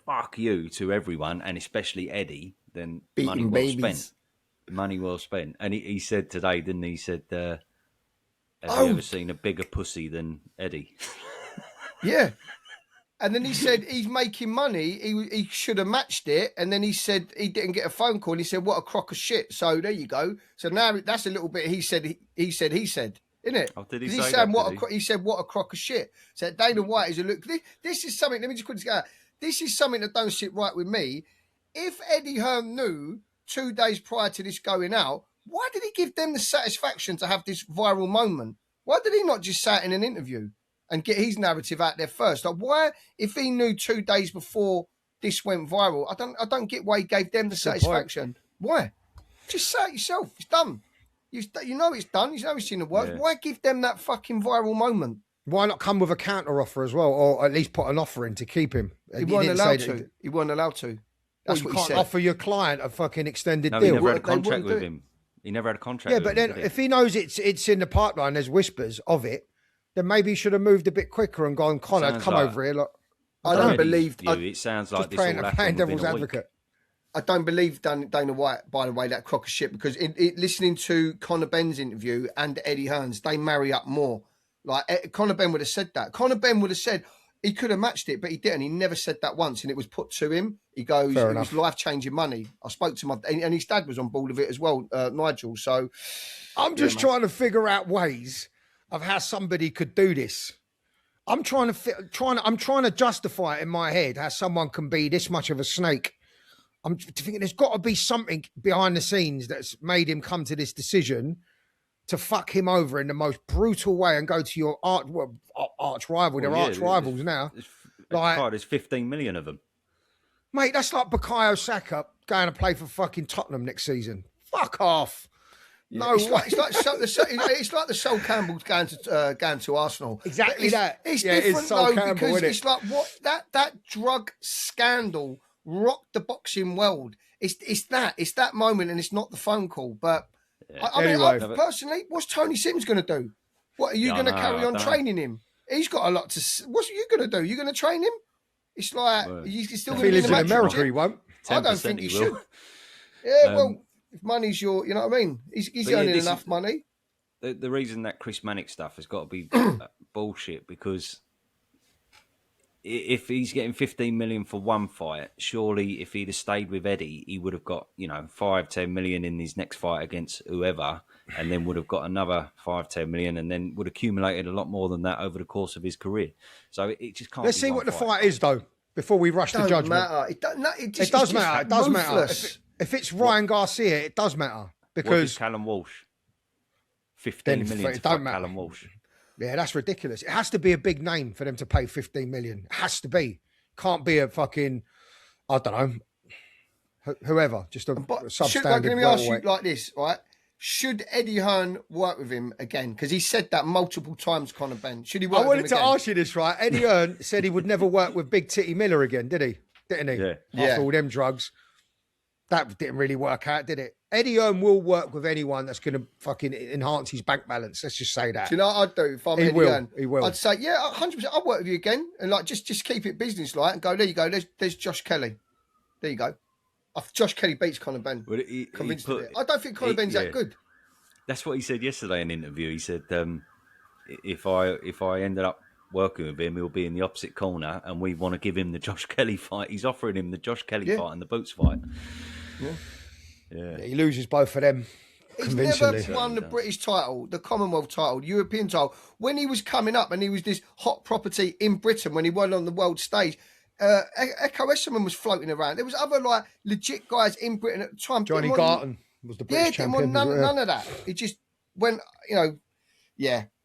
fuck you to everyone, and especially Eddie, then Beating money well babies. spent. Money well spent. And he said today, didn't he? He said, have Oh. you ever seen a bigger pussy than Eddie? Yeah. And then he said he's making money. He should have matched it. And then he said he didn't get a phone call. And he said, what a crock of shit. So there you go. So now that's a little bit he said, isn't it? Oh, did he 'Cause say he's that, saying, did he? he said, what a crock of shit. So Dana White is a look. This is something, let me just quickly go. This is something that don't sit right with me. If Eddie Hearn knew 2 days prior to this going out, why did he give them the satisfaction to have this viral moment? Why did he not just say it in an interview and get his narrative out there first? Like, why, if he knew 2 days before this went viral, I don't get why he gave them the satisfaction. Why? Just say it yourself. It's done. You know it's done. You know it's in the works. Yeah. Why give them that fucking viral moment? Why not come with a counter offer as well, or at least put an offer in to keep him? He weren't allowed to. He weren't allowed to. That's You what he can't said. offer your client a fucking extended No, he deal. never had a They wouldn't contract do with it. him. He never had a contract Yeah, with but him. then did he? if he knows it's in the pipeline, there's whispers of it, then maybe he should have moved a bit quicker and gone, Conor, Sounds come like- over here. Look, I don't Eddie's believe. view, it sounds like just this playing, all playing happened within devil's a week. advocate. I don't believe Dana White, by the way, that crock of shit, because listening to Conor Benn's interview and Eddie Hearn's, they marry up more. Like, Conor Benn would have said that. Conor Benn would have said he could have matched it, but he didn't. He never said that once, and it was put to him. He goes, Fair it enough. was life-changing money. I spoke to and his dad was on board of it as well, Nigel. So I'm just trying to figure out ways of how somebody could do this. I'm trying to justify it in my head how someone can be this much of a snake. I'm thinking there's got to be something behind the scenes that's made him come to this decision to fuck him over in the most brutal way and go to your arch rival. They're arch rivals now. There's 15 million of them. Mate, that's like Bukayo Saka going to play for fucking Tottenham next season. Fuck off. No, it's like the Sol Campbell's going to Arsenal. Exactly that. It's different it's Sol though Campbell, because isn't it? it's like what that drug scandal rocked the boxing world. It's that moment, and it's not the phone call. But I mean, personally, what's Tony Sims going to do? What are you going to carry on training him? He's got a lot to. What's you going to do? You're going to train him? It's like he's still going to be in the match. America, he won't. I don't think he should. Yeah, well. If money's you know what I mean? He's earning enough money. The reason that Chris Mannix stuff has got to be bullshit, because if he's getting 15 million for one fight, surely if he'd have stayed with Eddie, he would have got 5-10 million in his next fight against whoever, and then would have got another 5-10 million, and then would accumulated a lot more than that over the course of his career. So it just can't. Let's see what the fight is though before we rush to judgment. Matter. It does matter. It does matter. If it's Ryan Garcia, it does matter because Callum Walsh, 15 million to fuck Callum Walsh. Yeah, that's ridiculous. It has to be a big name for them to pay 15 million. It has to be. Can't be a fucking, I don't know, whoever. Just a substandard. Let me ask you like this, right? Should Eddie Hearn work with him again? Because he said that multiple times, Conor Benn. Should he work with him again? I wanted to ask you this, right? Eddie Hearn said he would never work with Big Titty Miller again, did he? Didn't he? Yeah. After all them drugs. That didn't really work out, did it? Eddie Hearn will work with anyone that's going to fucking enhance his bank balance. Let's just say that. Do you know what I'd do if I'm Eddie Hearn? He will. I'd say, yeah, 100%. I'll work with you again. And like, just keep it business-like and go, there you go. There's Josh Kelly. There you go. Josh Kelly beats Conor Benn. Convinced of it. I don't think Conor Benn's that good. That's what he said yesterday in an interview. He said, if I ended up working with him, he'll be in the opposite corner and we want to give him the Josh Kelly fight. He's offering him the Josh Kelly fight and the Boots fight. Yeah. He loses both of them. He's never won the British title, the Commonwealth title, the European title. When he was coming up and he was this hot property in Britain when he won on the world stage, Echo Esserman was floating around. There was other like legit guys in Britain at the time. Johnny Garton was the British champion. None of that. It just went,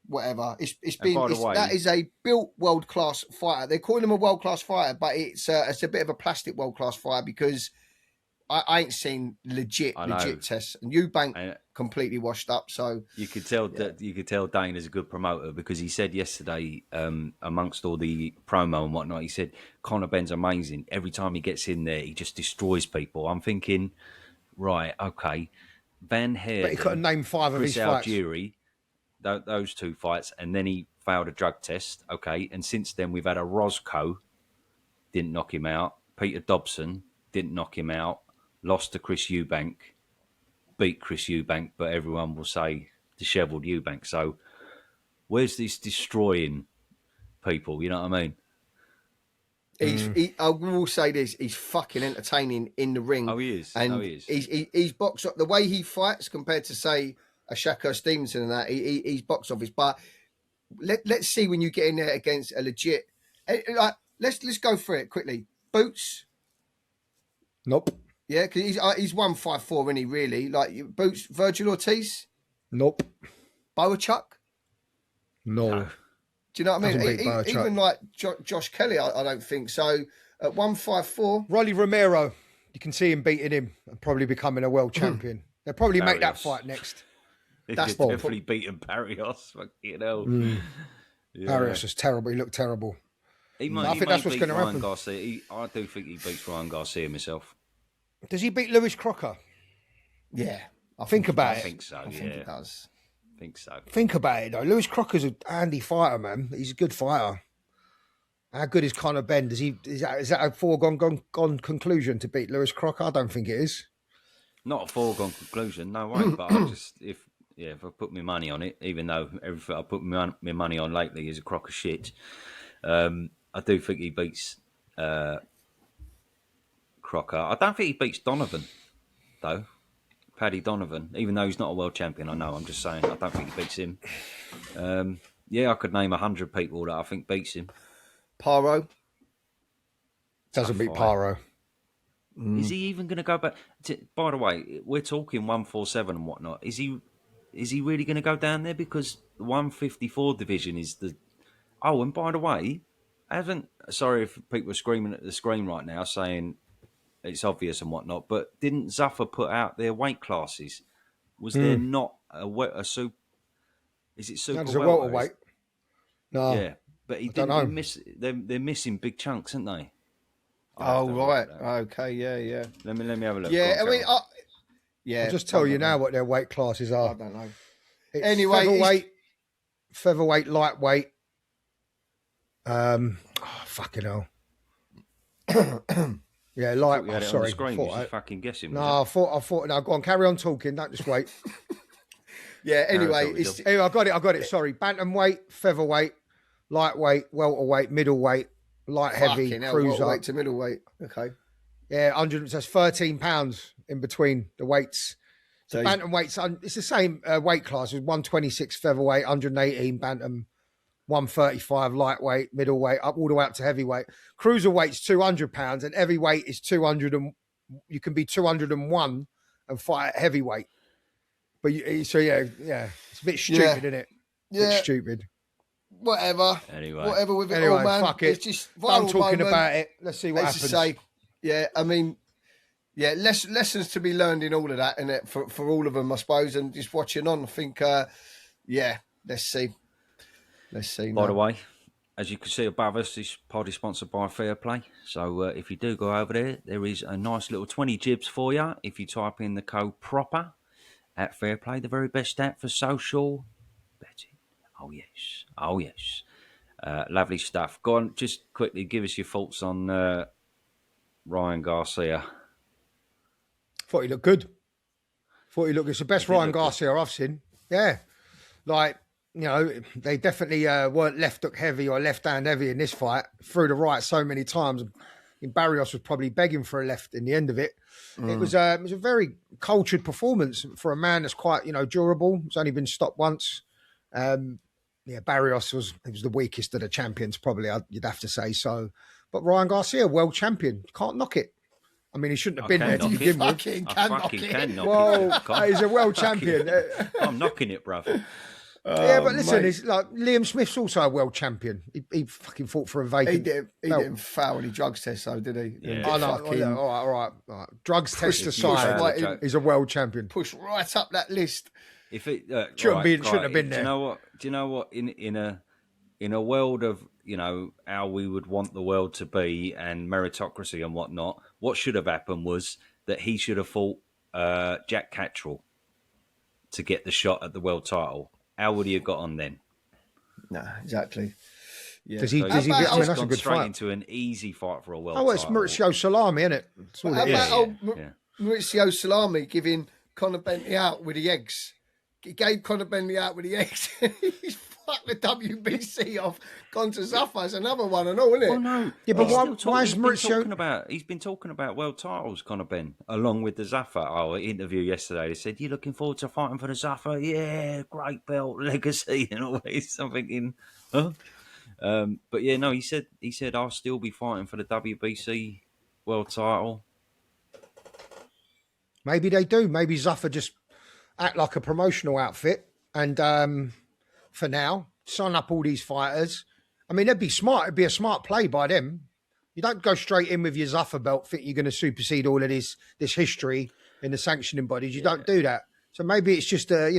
whatever. That is a built world class fighter. They call him a world class fighter, but it's a bit of a plastic world class fighter because I ain't seen legit tests, and Eubank completely washed up. So you could tell that Dane is a good promoter because he said yesterday, amongst all the promo and whatnot, he said Conor Benn's amazing. Every time he gets in there, he just destroys people. I'm thinking, right, okay, Van Heerden, but he couldn't name 5 of his fights. Algieri, those 2 fights, and then he failed a drug test. Okay, and since then we've had a Roscoe, didn't knock him out. Peter Dobson didn't knock him out. Lost to Chris Eubank, beat Chris Eubank, but everyone will say dishevelled Eubank. So where's this destroying people? You know what I mean? I will say this: he's fucking entertaining in the ring. Oh, he is. And he's box the way he fights compared to say a Shakur Stevenson and that. He's box office. But let's see when you get in there against a legit. Like let's go through it quickly. Boots. Nope. Yeah, because he's 154, isn't he, really? Like, Boots, Virgil Ortiz? Nope. Boachuk? No. Do you know what I mean? Even like Josh Kelly, I don't think. So, at 154... Rolly Romero, you can see him beating him and probably becoming a world champion. They'll probably make that fight next. That's definitely beaten Barrios. You know. Barrios was terrible. He looked terrible. I think that's what's going to happen. Garcia. I do think he beats Ryan Garcia myself. Does he beat Lewis Crocker? Yeah. I think about it. I think so, I think he does. I think so. Think about it, though. Lewis Crocker's a handy fighter, man. He's a good fighter. How good is Conor Benn? Is that a foregone conclusion to beat Lewis Crocker? I don't think it is. Not a foregone conclusion, no way. But I just, if I put my money on it, even though everything I put my money on lately is a crock of shit, I do think he beats Crocker. I don't think he beats Donovan, though. Paddy Donovan, even though he's not a world champion, I know. I'm just saying, I don't think he beats him. Yeah, I could name 100 people that I think beats him. Paro. Doesn't beat fight. Paro. Is he even going to go back? By the way, we're talking 147 and whatnot. Is he really going to go down there? Because the 154 division is the. Oh, and by the way, sorry if people are screaming at the screen right now saying it's obvious and whatnot, but didn't Zuffa put out their weight classes? Was there not a super? Is it super There's a welter? welterweight. No, Yeah, but he don't didn't. He know. miss. They're missing big chunks, aren't they? Oh, right. Okay, yeah. Let me have a look. Yeah, Go on, I mean, Carol. yeah. I'll just tell I you don't now know. what their weight classes I are. don't know. It's Anyway, featherweight, lightweight. Fucking hell. Yeah, light. You had it on Sorry, the screen. I You thought just fucking guessing. no, was I thought. No, go on, carry on talking. Don't just wait. yeah. Anyway, Carry on, it's Anyway, I got it. Sorry, bantamweight, featherweight, lightweight, welterweight, middleweight, light heavy, fucking hell, cruiser. welterweight to middleweight. Okay. Yeah, 100. That's 13 pounds in between the weights. So Bantamweight's it's the same weight class as 126 featherweight, 118 bantam, 135 lightweight, middleweight, up all the way up to heavyweight. Cruiserweight's 200 pounds, and heavyweight is 200. And you can be 201 and fight at heavyweight. But so yeah, it's a bit stupid, isn't it? Yeah. Bit stupid. whatever. Anyway. Whatever with it Anyway, all, man. fuck it. It's just Done viral talking moment. about it. Let's see what Let's happens. just say, yeah, I mean, yeah, lessons to be learned in all of that, and for all of them, I suppose, and just watching on, I think, yeah, let's see. Let's see. By now. the way, as you can see above us, this pod is sponsored by Fair Play. So if you do go over there, there is a nice little 20 jibs for you if you type in the code PROPER at Fair Play, the very best app for social betting. Oh, yes. Oh, yes. Lovely stuff. Go on, just quickly give us your thoughts on Ryan Garcia. Thought he looked good. Thought he looked. It's the best He did Ryan look good. Garcia I've seen. Yeah, like they definitely weren't left hook heavy or left hand heavy in this fight. Threw the right so many times. And Barrios was probably begging for a left in the end of it. It was a very cultured performance for a man that's quite durable. He's only been stopped once. Yeah, Barrios was the weakest of the champions, probably you'd have to say so. But Ryan Garcia, world champion, can't knock it. I mean, he shouldn't have been there to begin with. Fucking I can fucking knock can it. knock Well, it. Can't- he's a world champion. I'm knocking it, bruv. Yeah, but listen, mate. it's like Liam Smith's also a world champion. He fucking fought for a vacant. He belt. didn't foul any drugs test, though, did he? Yeah. Oh, no, Fucking yeah, all right. Drugs test Push aside, right in. he's a world champion. push right up that list. If it Shouldn't have been Do there. you know what? In a world of how we would want the world to be and meritocracy and whatnot, what should have happened was that he should have fought Jack Cattrall to get the shot at the world title. How would he have got on then? No, exactly. Yeah. Does he? So Does he? How I about- mean, He's that's a gone good straight fight. into an easy fight for a world Oh, well, it's title. Maurizio Salami, isn't it? That's all How it about is. yeah. Maurizio Salami giving Conor Bentley out with the eggs? He gave Conor Bentley out with the eggs. He's fucked the WBC off. Gone to Zuffa. It's another one and all, isn't it? Well, no. Yeah, but He's why- still talking- why is Maurizio- He's been talking about world titles, Conor Ben, along with the Zuffa. Interview yesterday. They said, "You looking forward to fighting for the Zuffa? Yeah, great belt, legacy, and all this." I'm thinking, huh? But yeah, no. He said I'll still be fighting for the WBC world title. Maybe they do. Maybe Zuffa just act like a promotional outfit, and for now, sign up all these fighters. I mean, it'd be smart. It'd be a smart play by them. You don't go straight in with your Zuffa belt, think you're going to supersede all of this history in the sanctioning bodies. You don't do that. So maybe it's just a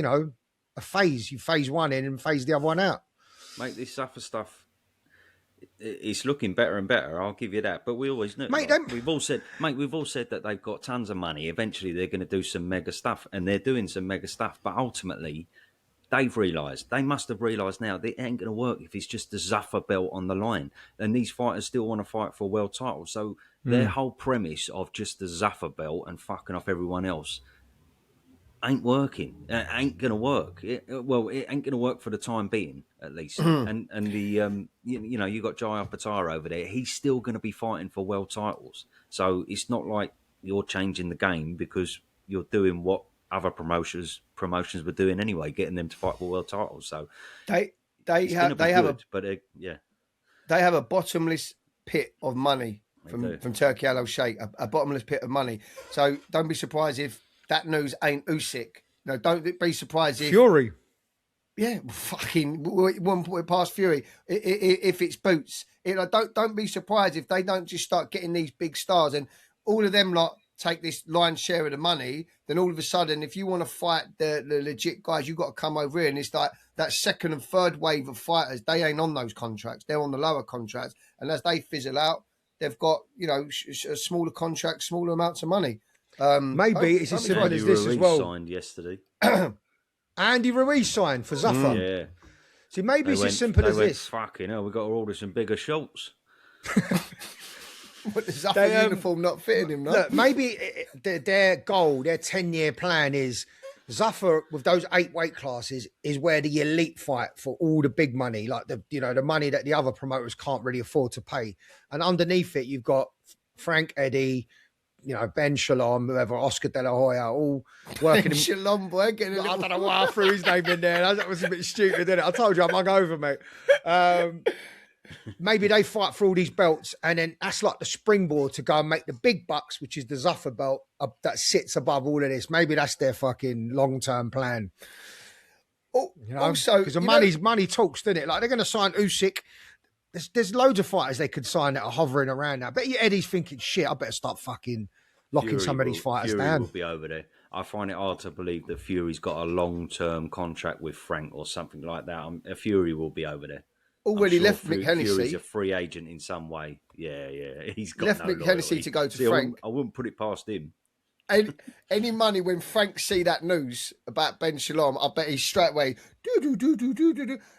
phase. You phase one in and phase the other one out. Mate, this Zuffa stuff. It's looking better and better. I'll give you that. But we always knew. Mate, we've all said that they've got tons of money. Eventually, they're going to do some mega stuff, and they're doing some mega stuff. But ultimately, they must have realised now that it ain't going to work if it's just the Zuffa belt on the line. And these fighters still want to fight for a world title. So their whole premise of just the Zuffa belt and fucking off everyone else ain't working. It ain't going to work. It ain't going to work for the time being, at least. And the you got Jai Alpatara over there. He's still going to be fighting for world titles. So it's not like you're changing the game because you're doing what other promotions were doing anyway, getting them to fight for world titles. So They They It's gonna have be they have good, but yeah, they have a bottomless pit of money do. from Turkey Al Sheikh, a bottomless pit of money. So don't be surprised if that news ain't Usyk. No, don't be surprised if Fury. yeah, fucking one point past Fury. If it's Boots, don't be surprised if they don't just start getting these big stars and all of them like take this lion's share of the money. Then all of a sudden, if you want to fight the legit guys, you've got to come over here. And it's like that second and third wave of fighters. They ain't on those contracts. They're on the lower contracts. And as they fizzle out, they've got smaller contracts, smaller amounts of money. Maybe it's as simple as this as Ruiz well. signed yesterday. Andy Ruiz signed for Zuffa. Yeah. See, maybe it's as simple as this. Fucking hell, we've got to order some bigger shorts. What, the Zuffa uniform not fitting him, no? Look, maybe their goal, their 10-year plan is Zuffa with those 8 weight classes is where the elite fight for all the big money, like the money that the other promoters can't really afford to pay. And underneath it, you've got Frank, Eddie, Ben Shalom, whoever, Oscar De La Hoya, all working. Shalom, boy, getting I don't know why I threw his name in there. That was a bit stupid, didn't it? I told you I'm hungover, mate. Maybe they fight for all these belts, and then that's like the springboard to go and make the big bucks, which is the Zuffa belt that sits above all of this. Maybe that's their fucking long-term plan. Also, because the money talks, doesn't it? Like they're going to sign Usyk. There's loads of fighters they could sign that are hovering around now. But Eddie's thinking, shit, I better start fucking locking some of these fighters Fury down. will be over there. I find it hard to believe that Fury's got a long-term contract with Frank or something like that. Fury will be over there. Already left Mick Hennessy. Fury's a free agent in some way. Yeah. He's got left no Mick Hennessy to go to Frank. I wouldn't put it past him. Any money when Frank see that news about Ben Shalom, I bet he's straight away do.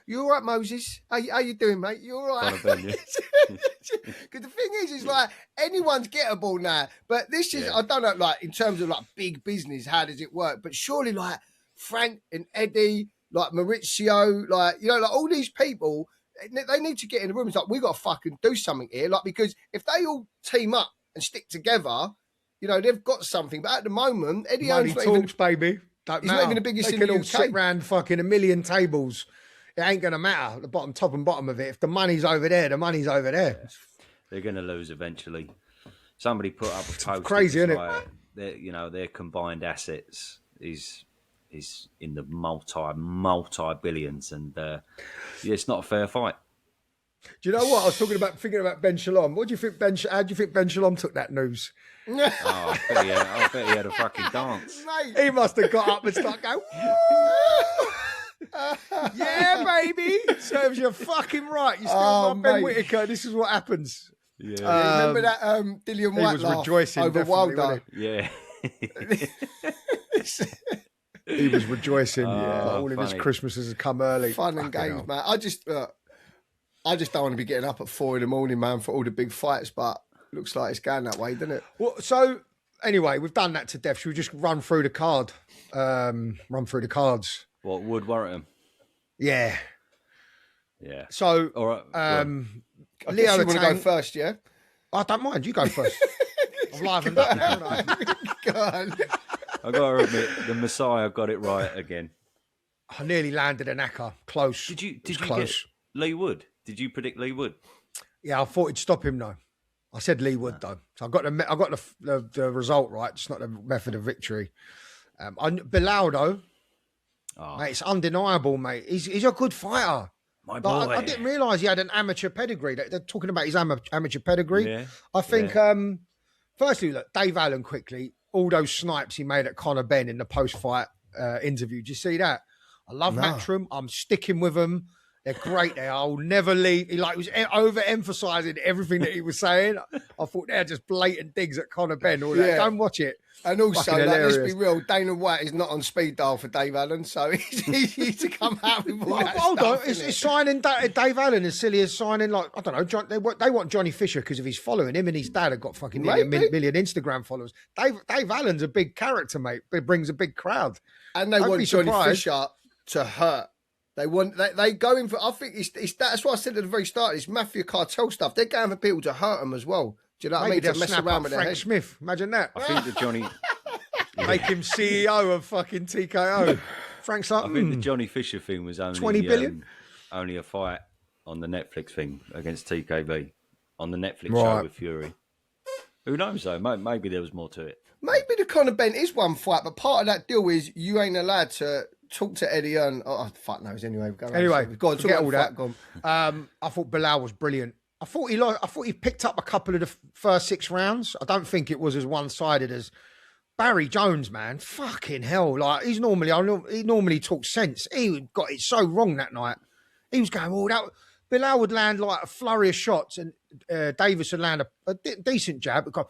You all right, Moses? How you doing, mate? You all right? Because the thing is like anyone's gettable now. But this is I don't know, like in terms of like big business, how does it work? But surely like Frank and Eddie, like Maurizio, like like all these people, they need to get in the room. It's like we got to fucking do something here, like because if they all team up and stick together. They've got something, but at the moment, Eddie Money Hearn's talks, baby. He's not even the biggest in the UK. They can all sit round fucking a million tables. It ain't going to matter, the top and bottom of it. If the money's over there, the money's over there. They're going to lose eventually. Somebody put up a post. Crazy, isn't it? Their combined assets is in the multi billions, and it's not a fair fight. Do you know what? I was thinking about Ben Shalom. How do you think Ben Shalom took that news? I bet he had a fucking dance. Mate. He must have got up and started going, yeah, baby. Serves you fucking right. You still got Ben Whittaker. This is what happens. Yeah. Remember that Dillian White was rejoicing over Wilder? Yeah. He was rejoicing. Oh, all of his Christmases have come early. Fun and games, man. I just don't want to be getting up at 4 a.m, man, for all the big fights, but looks like it's going that way, doesn't it? Well, so anyway, we've done that to death. Should we just run through the card? What, Wood Warrington? Yeah. Yeah. So, all right. I guess you want to go first, yeah? I don't mind. You go first. I've livened up now, haven't I? Go on. I got to admit, the Messiah got it right again. I nearly landed an acca. Close. Did you close. Get Lee Wood? Did you predict Lee Wood? Yeah, I thought he'd stop him though. I said Lee Wood though, so I got the result right, just not the method of victory. Bilal though, mate, it's undeniable, mate. He's a good fighter. My boy. I didn't realise he had an amateur pedigree. They're talking about his amateur pedigree. Yeah. I think. Firstly, look, Dave Allen quickly. All those snipes he made at Conor Benn in the post-fight interview. Did you see that? I love Matchroom. I'm sticking with them. They're great. I'll never leave. He was overemphasizing everything that he was saying. I thought they're just blatant digs at Conor Benn. All that. Don't watch it. And also, let's be real, Dana White is not on speed dial for Dave Allen, so it's easy to come out with all that stuff. It's signing Dave Allen as silly as signing, like, I don't know, they want Johnny Fisher because of his following. Him and his dad have got fucking million Instagram followers. Dave Allen's a big character, mate. It brings a big crowd. And they want Johnny Fisher to hurt. They go in for, I think it's that's what I said at the very start, it's mafia cartel stuff. They're going for people to hurt them as well. Do you know what I mean? To mess around with Frank Smith. Imagine that. I think that Johnny... Make him CEO of fucking TKO. Frank's like, I think the Johnny Fisher thing was only... 20 billion? only a fight on the Netflix thing against TKV on the Netflix show Right. with Fury. Who knows though? Maybe there was more to it. Maybe the Conor Benn is one fight, but part of that deal is you ain't allowed to talk to Eddie Earn. Oh, fuck knows anyway. Anyway, we've got to forget talk all about that. the fight, go on. I thought Bilal was brilliant. I thought he picked up a couple of the first 6 rounds. I don't think it was as one-sided as Barry Jones, man. Fucking hell. Like, he normally talks sense. He got it so wrong that night. He was going, Bilal would land like a flurry of shots and Davis would land a decent jab. And go,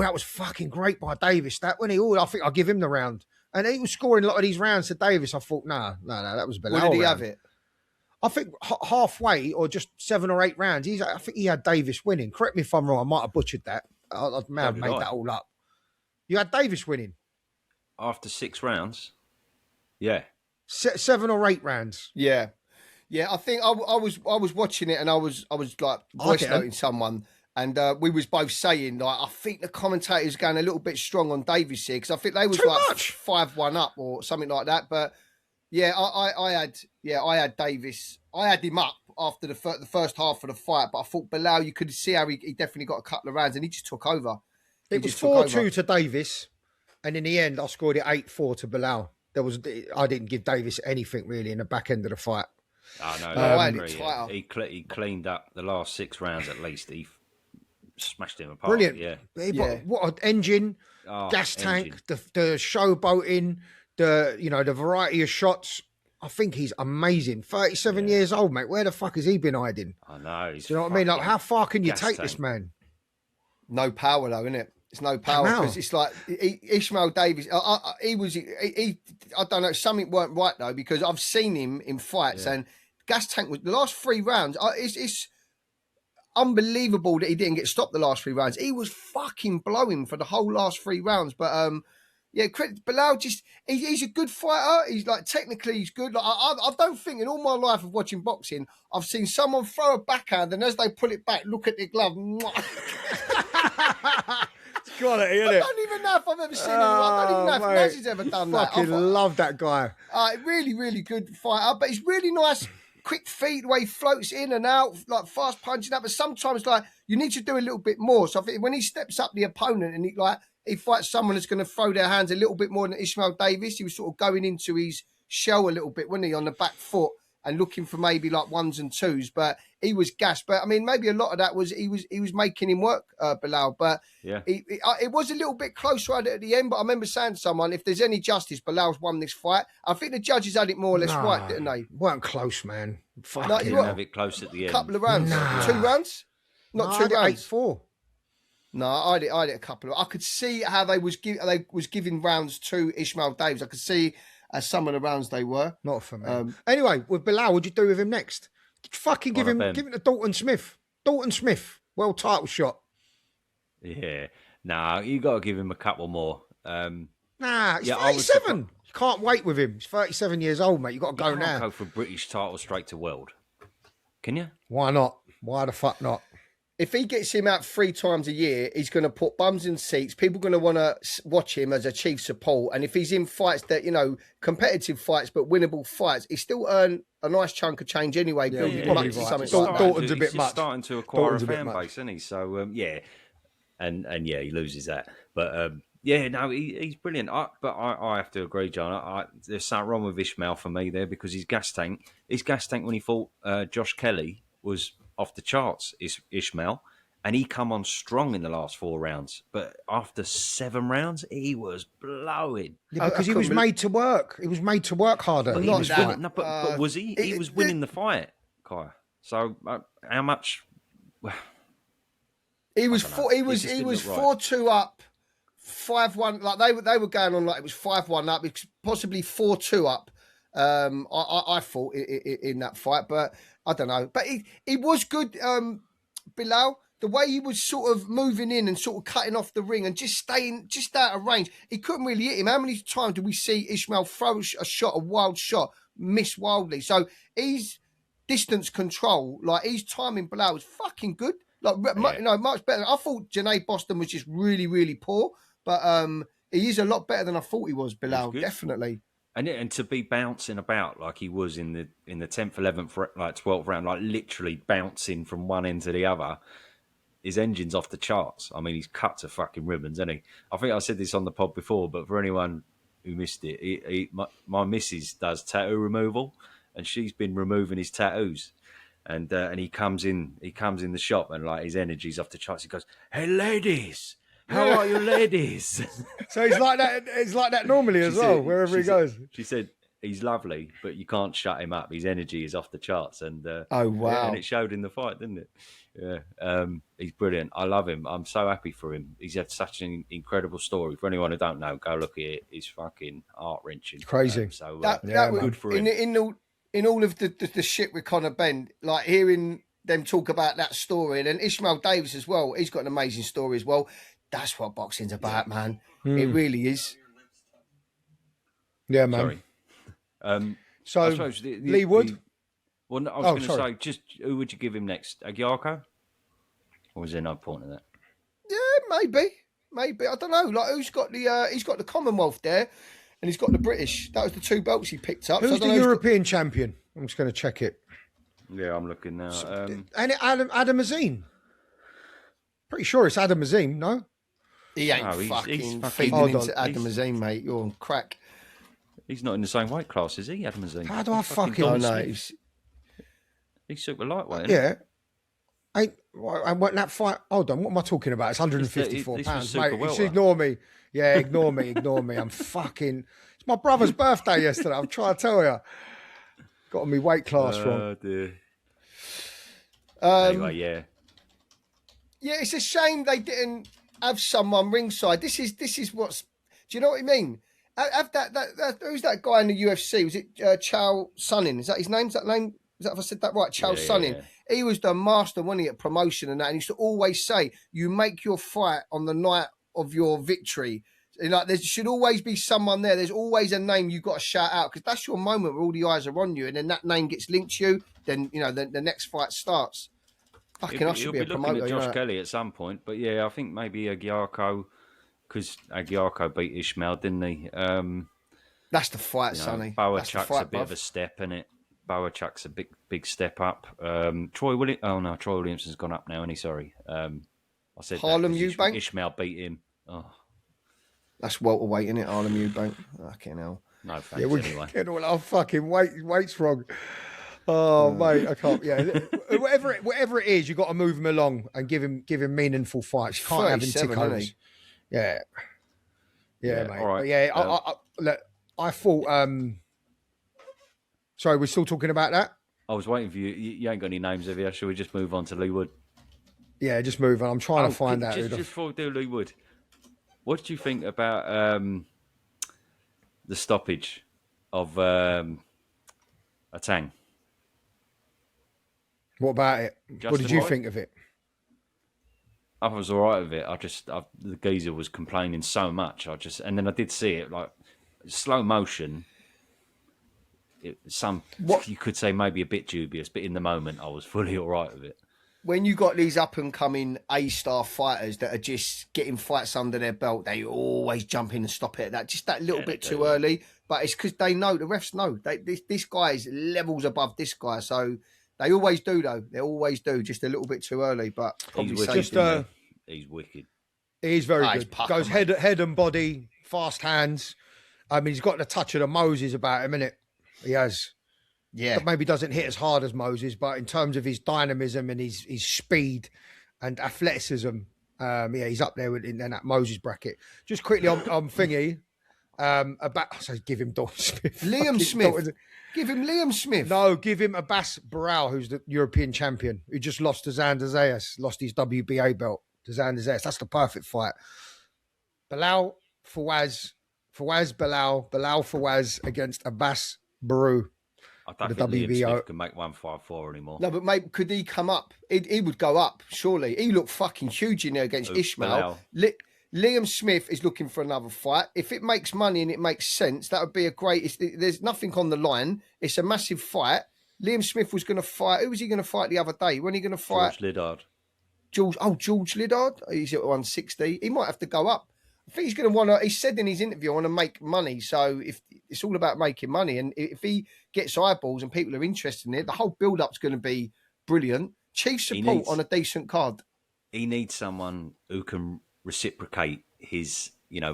that was fucking great by Davis. That when I think I'll give him the round. And he was scoring a lot of these rounds to Davis. I thought, no, that was Bilal. Where did he round. have it? I think halfway or just 7 or 8 rounds. I think he had Davis winning. Correct me if I'm wrong. I might have butchered that. I may have made that all up. You had Davis winning After 6 rounds, yeah. 7 or 8 rounds. Yeah. I think I was watching it and I was like voice noting someone, and we was both saying like I think the commentators going a little bit strong on Davis here because I think they was Too like much. 5-1 up or something like that. But yeah, I had Davis. I had him up after the first half of the fight, but I thought Bilal, you could see how he definitely got a couple of rounds and he just took over. It was 4-2 to Davis, and in the end, I scored it 8-4 to Bilal. I didn't give Davis anything really in the back end of the fight. Oh, no, I I had it agree. tighter. He cleaned up the last 6 rounds at least. He smashed him apart. Brilliant. Yeah. What an engine, gas tank, the showboating, the variety of shots. I think he's amazing. 37 years old, mate. Where the fuck has he been hiding? I know. Do you know what I mean? Like, how far can you take this man? No power though, innit? It's no power because it's like Ishmael Davis. I don't know. Something weren't right though because I've seen him in fights and gas tank was the last 3 rounds. It's unbelievable that he didn't get stopped the last 3 rounds. He was fucking blowing for the whole last 3 rounds. But Bilal he's a good fighter. He's like technically he's good. Like I don't think in all my life of watching boxing I've seen someone throw a backhand and as they pull it back, look at the glove. Quality, isn't I it? don't even know if I've ever seen anyone. I don't even know if Naz's ever done that. Fucking love that guy. Really, really good fighter, but he's really nice, quick feet, the way he floats in and out, like fast punching up. But sometimes, like you need to do a little bit more. So I think when he steps up the opponent and he fights someone that's going to throw their hands a little bit more than Ishmael Davis, he was sort of going into his shell a little bit, wasn't he, on the back foot and looking for maybe like 1s and 2s. But he was gassed. But I mean, maybe a lot of that was he was making him work, Bilal. But it was a little bit close right at the end. But I remember saying to someone, if there's any justice, Bilal's won this fight. I think the judges had it more or less right, didn't they? Weren't close, man. No, didn't have it close at the end. A couple of rounds, 2 rounds, not 2 rounds. 8-4. No, I did a couple of. I could see how they was giving rounds to Ishmael Davis. I could see some of the rounds they were. Not for me. Anyway, with Bilal, what'd you do with him next? Fucking give him to Dalton Smith. Dalton Smith, world title shot. Yeah. Nah, you got to give him a couple more. He's 37. You can't wait with him. He's 37 years old, mate. You got to go now. Go for British title straight to world. Can you? Why not? Why the fuck not? If he gets him out 3 times a year, he's going to put bums in seats. People are going to want to watch him as a chief support. And if he's in fights that, competitive fights, but winnable fights, he still earn a nice chunk of change anyway. Yeah, Dalton's a bit much. He's starting to acquire a fan base, isn't he? So, And he loses that. But, he's brilliant. I have to agree, John. There's something wrong with Ishmael for me there because his gas tank when he fought Josh Kelly was off the charts, is Ishmael, and he come on strong in the last 4 rounds. But after 7 rounds, he was blowing. Yeah, because he was made to work. He was made to work harder. But was he? He was winning the fight, Kai. So how much? He was 4-2 up, 5-1. Like they were going on like it was 5-1 up, possibly 4-2 up. I thought in that fight, but I don't know. But he was good, Bilal. The way he was sort of moving in and sort of cutting off the ring and just staying just out of range. He couldn't really hit him. How many times did we see Ishmael throw a wild shot, miss wildly? So he's distance control, like his timing, Bilal was fucking good. Like much better. I thought Janae Boston was just really, really poor, but he is a lot better than I thought he was, Bilal. Definitely. And to be bouncing about like he was in the 10th, 11th, like 12th round, like literally bouncing from one end to the other. His engine's off the charts. I mean, he's cut to fucking ribbons, isn't he? I think I said this on the pod before, but for anyone who missed it, my missus does tattoo removal, and she's been removing his tattoos. And he comes in the shop, and like his energy's off the charts. He goes, "Hey, ladies, how are you, ladies?" So he's like that. It's like that normally as well, wherever he goes. She said he's lovely, but you can't shut him up. His energy is off the charts, and Oh wow! yeah, and it showed in the fight, didn't it? Yeah, he's brilliant. I love him. I'm so happy for him. He's had such an incredible story. For anyone who don't know, go look at it. It's fucking heart wrenching. Crazy. So that good for him. In all of the shit with Conor Benn, like hearing them talk about that story, and then Ishmael Davis as well. He's got an amazing story as well. That's what boxing's about, man. It really is. Yeah, man. Sorry. So I suppose Lee Wood. Well, no, I was going to say, just who would you give him next? Aguiarco? Or is there no point in that? Yeah, maybe. I don't know. Like, he's got the Commonwealth there, and he's got the British. That was the two belts he picked up. Who's the European champion? I'm just going to check it. Yeah, I'm looking now. And Adam Azim. Pretty sure it's Adam Azim, no? He ain't fucking feeding into Adam Azim, mate. You're on crack. He's not in the same weight class, is he, Adam Azim? How do I fucking... Oh, no, he's super lightweight. Yeah. I went that fight. Hold on, what am I talking about? It's 154 pounds, mate. Just ignore me. Yeah, ignore me. I'm fucking. It's my brother's birthday yesterday. I'm trying to tell you. Got on me weight class wrong. Oh dear. Anyway, yeah. Yeah, it's a shame they didn't have someone ringside. This is what's. Do you know what I mean? Have that who's that guy in the UFC? Was it Chael Sonnen? Is that his name? Is that name? Is that if I said that right? Chael Sonnen. Yeah. He was the master, wasn't he, at promotion and that. And he used to always say, "You make your fight on the night of your victory." And like, there should always be someone there. There's always a name you've got to shout out because that's your moment where all the eyes are on you, and then that name gets linked to you. Then the next fight starts. Fucking, I should be a promoter. Looking at Josh Kelly at some point, but yeah, I think maybe Aguiarco, because Aguiarco beat Ishmael, didn't he? That's the fight, Sonny. Bowerchuck's a bit of a step in it. Bowerchuck's a big step up. Troy Williamson's gone up now, isn't he? Sorry. I said Harlem Eubank. Ishmael beat him. Oh. That's welterweight, isn't it? Harlem Eubank. Fucking hell. No thanks, anyway. Getting all our fucking weights wrong. Oh, mate, I can't. Yeah, whatever it is, you've got to move him along and give him meaningful fights. You can't have him tick overs. Yeah, mate. All right. Yeah, I thought. Sorry, we're still talking about that? I was waiting for you. You ain't got any names, have you? Shall we just move on to Lee Wood? Yeah, just move on. I'm trying to find out. Just before we do Lee Wood, what did you think about the stoppage of Atang? What about it? What did you think of it? I was all right with it. The geezer was complaining so much. And then I did see it like slow motion. You could say maybe a bit dubious, but in the moment I was fully all right with it. When you got these up and coming A-star fighters that are just getting fights under their belt, they always jump in and stop it. That little bit too early. But it's because they know, the refs know, this guy is levels above this guy. So they always do, though. They always do, just a little bit too early. But probably he's wicked. He's very good. Goes head and body, fast hands. I mean, he's got the touch of the Moses about him, innit? He has. Yeah. But maybe doesn't hit as hard as Moses, but in terms of his dynamism and his speed and athleticism, he's up there in that Moses bracket. Just quickly on thingy, give him Don Smith. Liam Smith. Give him Liam Smith. No, give him Abbas Barral, who's the European champion, who just lost to Xander Zayas, lost his WBA belt to Xander Zayas. That's the perfect fight. Bilal Fawaz, Bilal Fawaz against Abbas Barral. I don't think Liam Smith can make 154 anymore. No, but mate, could he come up? He would go up, surely. He looked fucking huge in there against Ishmael. Liam Smith is looking for another fight. If it makes money and it makes sense, that would be a great... There's nothing on the line. It's a massive fight. Liam Smith was going to fight... Who was he going to fight the other day? When he going to fight? George Liddard. George Liddard? He's at 160. He might have to go up. I think he's going to want to. He said in his interview, "I want to make money." So if it's all about making money, and if he gets eyeballs and people are interested in it, the whole build-up's going to be brilliant. Chief support on a decent card. He needs someone who can reciprocate his,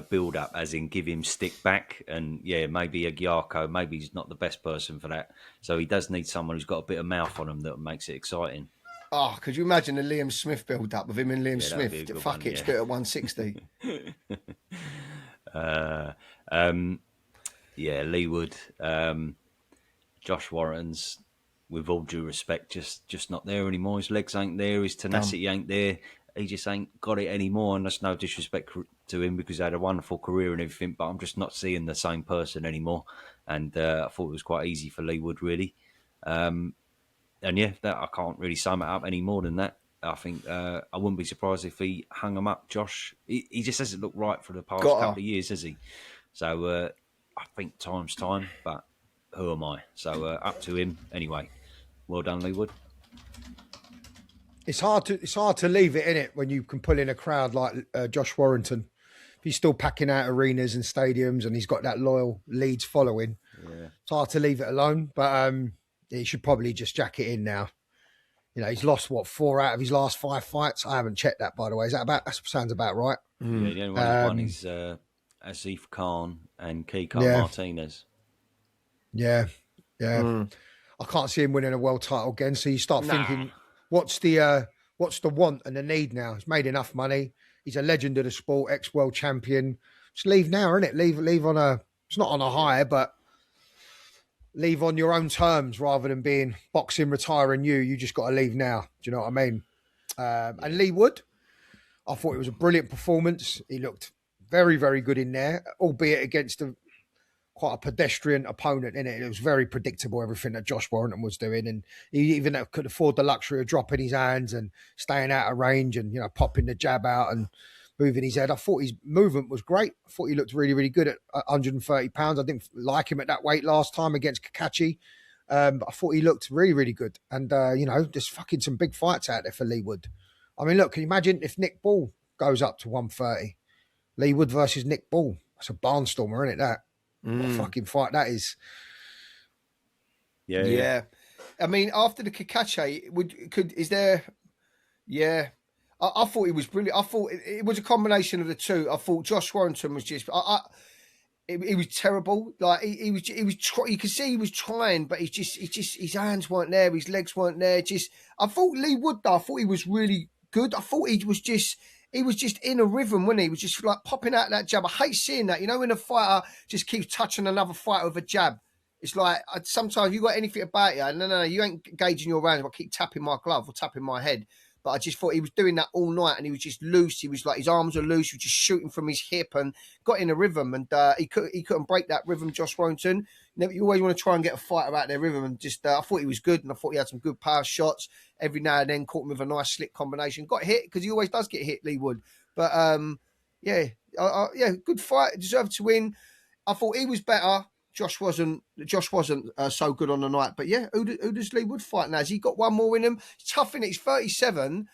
build up, as in give him stick back. And yeah, maybe a Gyarko, maybe he's not the best person for that. So he does need someone who's got a bit of mouth on him that makes it exciting. Oh, could you imagine a Liam Smith build-up with him and Liam Smith? Fuck it, spit at 160. Lee Wood, Josh Warren's, with all due respect, just not there anymore. His legs ain't there. His tenacity ain't there. He just ain't got it anymore. And that's no disrespect to him, because he had a wonderful career and everything, but I'm just not seeing the same person anymore. And I thought it was quite easy for Lee Wood, really. And yeah, that I can't really sum it up any more than that. I think I wouldn't be surprised if he hung him up, Josh. He just hasn't looked right for the past couple of years, has he? So I think time's time, but who am I? So up to him anyway. Well done, Lee Wood. It's hard to leave it in it when you can pull in a crowd like Josh Warrington. If he's still packing out arenas and stadiums and he's got that loyal Leeds following, it's hard to leave it alone. But he should probably just jack it in now. He's lost 4 out of his last 5 fights. I haven't checked that, by the way. That sounds about right? Yeah, the only one he's won is Asif Khan and Kiko Martinez. Yeah. I can't see him winning a world title again. So you start thinking, what's the want and the need now? He's made enough money. He's a legend of the sport, ex-world champion. Just leave now, isn't it? Leave on a. It's not on a high, but leave on your own terms rather than being boxing retiring you. You just got to leave now. Do you know what I mean? And Lee Wood, I thought it was a brilliant performance. He looked very, very good in there, albeit against quite a pedestrian opponent in it. It was very predictable, everything that Josh Warrington was doing. And he even could afford the luxury of dropping his hands and staying out of range and, popping the jab out and moving his head. I thought his movement was great. I thought he looked really, really good at 130 pounds. I didn't like him at that weight last time against Kakachi. But I thought he looked really, really good. And, there's fucking some big fights out there for Lee Wood. I mean, look, can you imagine if Nick Ball goes up to 130? Lee Wood versus Nick Ball. That's a barnstormer, isn't it, that? What a fucking fight that is. Yeah. I mean, after the Kakache, I thought he was brilliant. I thought it was a combination of the two. I thought Josh Warrington was just, he was terrible. Like he was. You could see he was trying, but his hands weren't there, his legs weren't there. I thought Lee Wood, though, I thought he was really good. I thought he was just in a rhythm, wasn't he? He was just like popping out that jab. I hate seeing that. When a fighter just keeps touching another fighter with a jab. It's like sometimes you got anything about you. No, you ain't gauging your rounds. I keep tapping my glove or tapping my head. But I just thought he was doing that all night, and he was just loose. He was like, his arms were loose. He was just shooting from his hip and got in a rhythm. And he couldn't break that rhythm, Josh Warrington. You always want to try and get a fighter out their rhythm. And just I thought he was good, and I thought he had some good power shots. Every now and then caught him with a nice slick combination. Got hit because he always does get hit, Lee Wood. But good fight. Deserved to win. I thought he was better. Josh wasn't so good on the night. But yeah, who does Lee Wood fight now? Has he got one more in him? It's tough, innit? He's 37.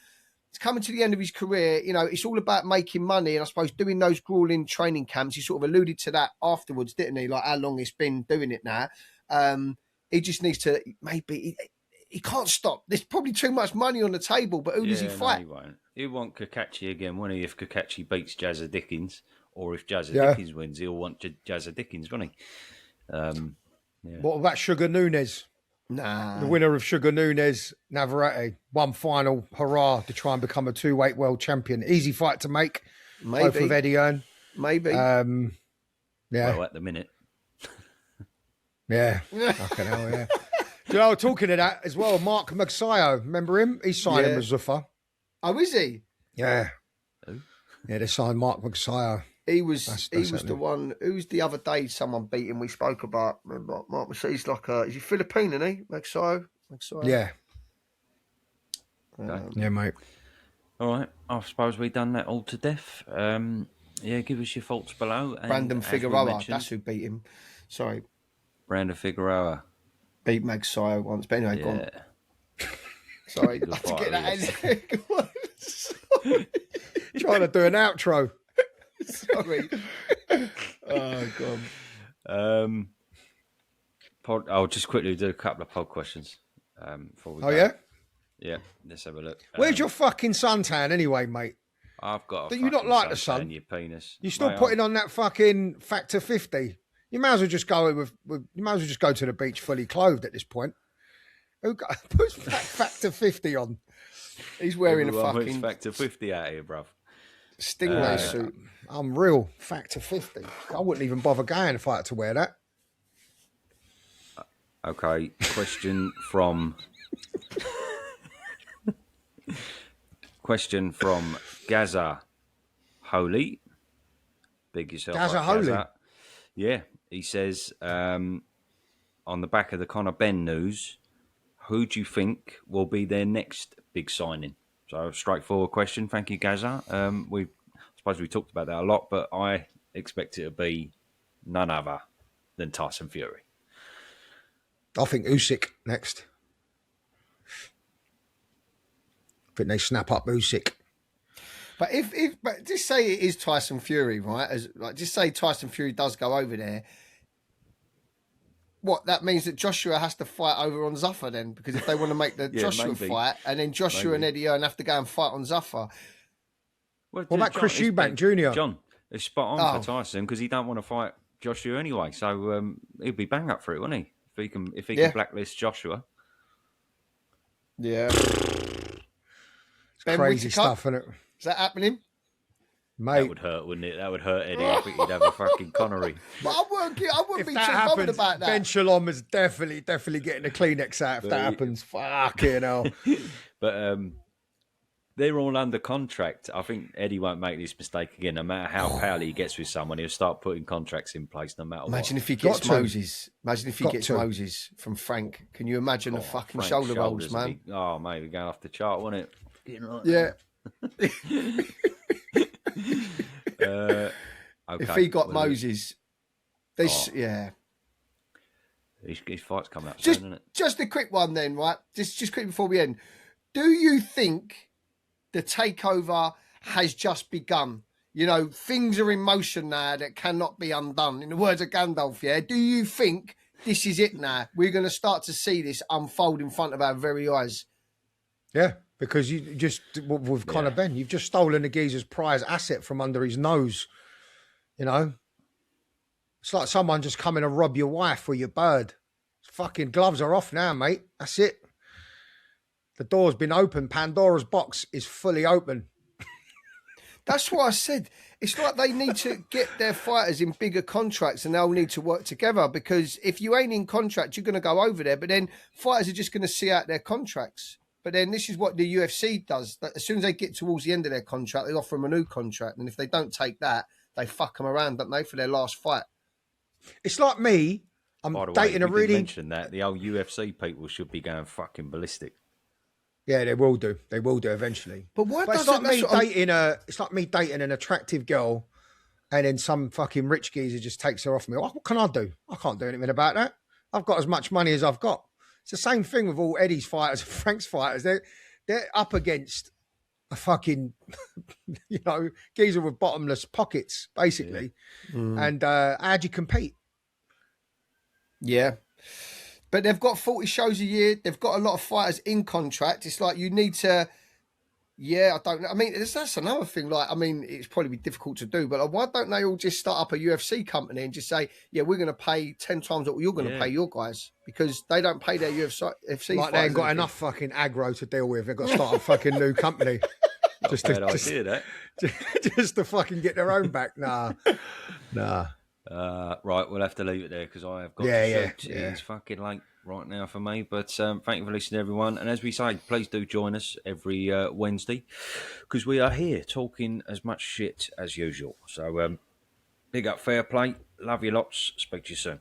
It's coming to the end of his career. It's all about making money, and I suppose doing those grueling training camps. He sort of alluded to that afterwards, didn't he? Like how long he's been doing it now. He just needs to he can't stop. There's probably too much money on the table, but who does he fight? No, he won't. He'll want Kakachi again, won't he? If Kakachi beats Jazza Dickens, or if Jazza Dickens wins, he'll want Jazza Dickens, won't he? What about Sugar Nunes? Nah. The winner of Sugar Nunes, Navarrete. One final hurrah to try and become a 2-weight world champion. Easy fight to make. Maybe. Both with Eddie Hearn. Maybe. Well, at the minute. Yeah. Fucking hell, yeah. Do you know, talking of that as well, Mark Magsayo, remember him? He's signing with Zuffa. Oh, is he? Yeah. Who? Yeah, they signed Mark Magsayo. He was the one. Who's the other day? Someone beat him. We spoke about. Remember, Mark. He's like is he Philippine? Isn't he? Magsayo. Yeah. Okay. Yeah, mate. All right. I suppose we've done that all to death. Give us your thoughts below. And Brandon Figueroa. That's who beat him. Sorry. Brandon Figueroa beat Magsayo once. But anyway, go on. Sorry, I have to get that in. Trying to do an outro. Sorry. Oh god. I'll just quickly do a couple of pod questions. Before we Oh go. yeah. Yeah, let's have a look. Where's your fucking suntan anyway, mate? I've got. Do you not like the sun? Your penis. You still Mate, putting on that fucking factor 50? You might as well just go with you might as well just go to the beach fully clothed at this point. Who puts factor 50 on? He's wearing Everyone a puts fucking factor 50 out here, bruv. stingray suit. I'm real factor 50. I wouldn't even bother going if I had to wear that. Okay, question from Gaza Holy. Big yourself Gaza up, Holy. Gaza. Yeah, he says on the back of the Conor Benn news, who do you think will be their next big signing? So straightforward question. Thank you, Gaza. I suppose we talked about that a lot, but I expect it to be none other than Tyson Fury. I think Usyk next. I think they snap up Usyk. But but just say it is Tyson Fury, right? Just say Tyson Fury does go over there. What that means that Joshua has to fight over on Zuffa then, because if they want to make the Joshua fight, and then Joshua and Eddie Hearn have to go and fight on Zuffa. What about Chris Eubank Jr.? John, it's spot on for Tyson because he don't want to fight Joshua anyway, so he'll be bang up for it, won't he? If he can blacklist Joshua. Yeah. It's crazy stuff, isn't it? Is that happening? Mate. That would hurt, wouldn't it? That would hurt Eddie. I think he'd have a fucking Connery. But I wouldn't be too happens, bothered about that. Ben Shalom is definitely getting the Kleenex out if that happens. Fucking hell. But they're all under contract. I think Eddie won't make this mistake again. No matter how pally he gets with someone, he'll start putting contracts in place no matter Imagine what. if he gets Moses. Imagine if he gets Moses from Frank. Can you imagine the fucking shoulder rolls, man? Mate, we're going off the chart, wasn't it? Yeah. Okay. If he got Moses, yeah. His fight's coming up soon, isn't it? Just a quick one then, right? Just quick before we end. Do you think the takeover has just begun? You know, things are in motion now that cannot be undone. In the words of Gandalf, yeah? Do you think this is it now? We're going to start to see this unfold in front of our very eyes. Yeah, because you just, with Conor Benn, you've just stolen the geezer's prize asset from under his nose. You know? It's like someone just coming to rob your wife or your bird. Fucking gloves are off now, mate. That's it. The door's been open. Pandora's box is fully open. That's what I said. It's like they need to get their fighters in bigger contracts and they'll need to work together, because if you ain't in contract, you're going to go over there. But then fighters are just going to see out their contracts. But then this is what the UFC does. As soon as they get towards the end of their contract, they offer them a new contract. And if they don't take that, they fuck them around, don't they, for their last fight? It's like me. I'm dating a really... mention that. The old UFC people should be going fucking ballistic. Yeah, they will do. They will do eventually. But why it's like me dating it's like me dating an attractive girl, and then some fucking rich geezer just takes her off me. What can I do? I can't do anything about that. I've got as much money as I've got. It's the same thing with all Eddie's fighters and Frank's fighters. They're up against a fucking, geezer with bottomless pockets, basically. Yeah. And how do you compete? Yeah. But they've got 40 shows a year. They've got a lot of fighters in contract. It's like you need to... Yeah, I don't know. I mean, that's another thing. Like, I mean, it's probably difficult to do, but why don't they all just start up a UFC company and just say, yeah, we're going to pay 10 times what you're going to pay your guys, because they don't pay their UFC like they ain't got enough fucking aggro to deal with. They've got to start a fucking new company. just to fucking get their own back. Nah. Right, we'll have to leave it there because I have got to shoot. It's fucking late right now for me. But thank you for listening, everyone. And as we say, please do join us every Wednesday, because we are here talking as much shit as usual. So big up, fair play. Love you lots. Speak to you soon.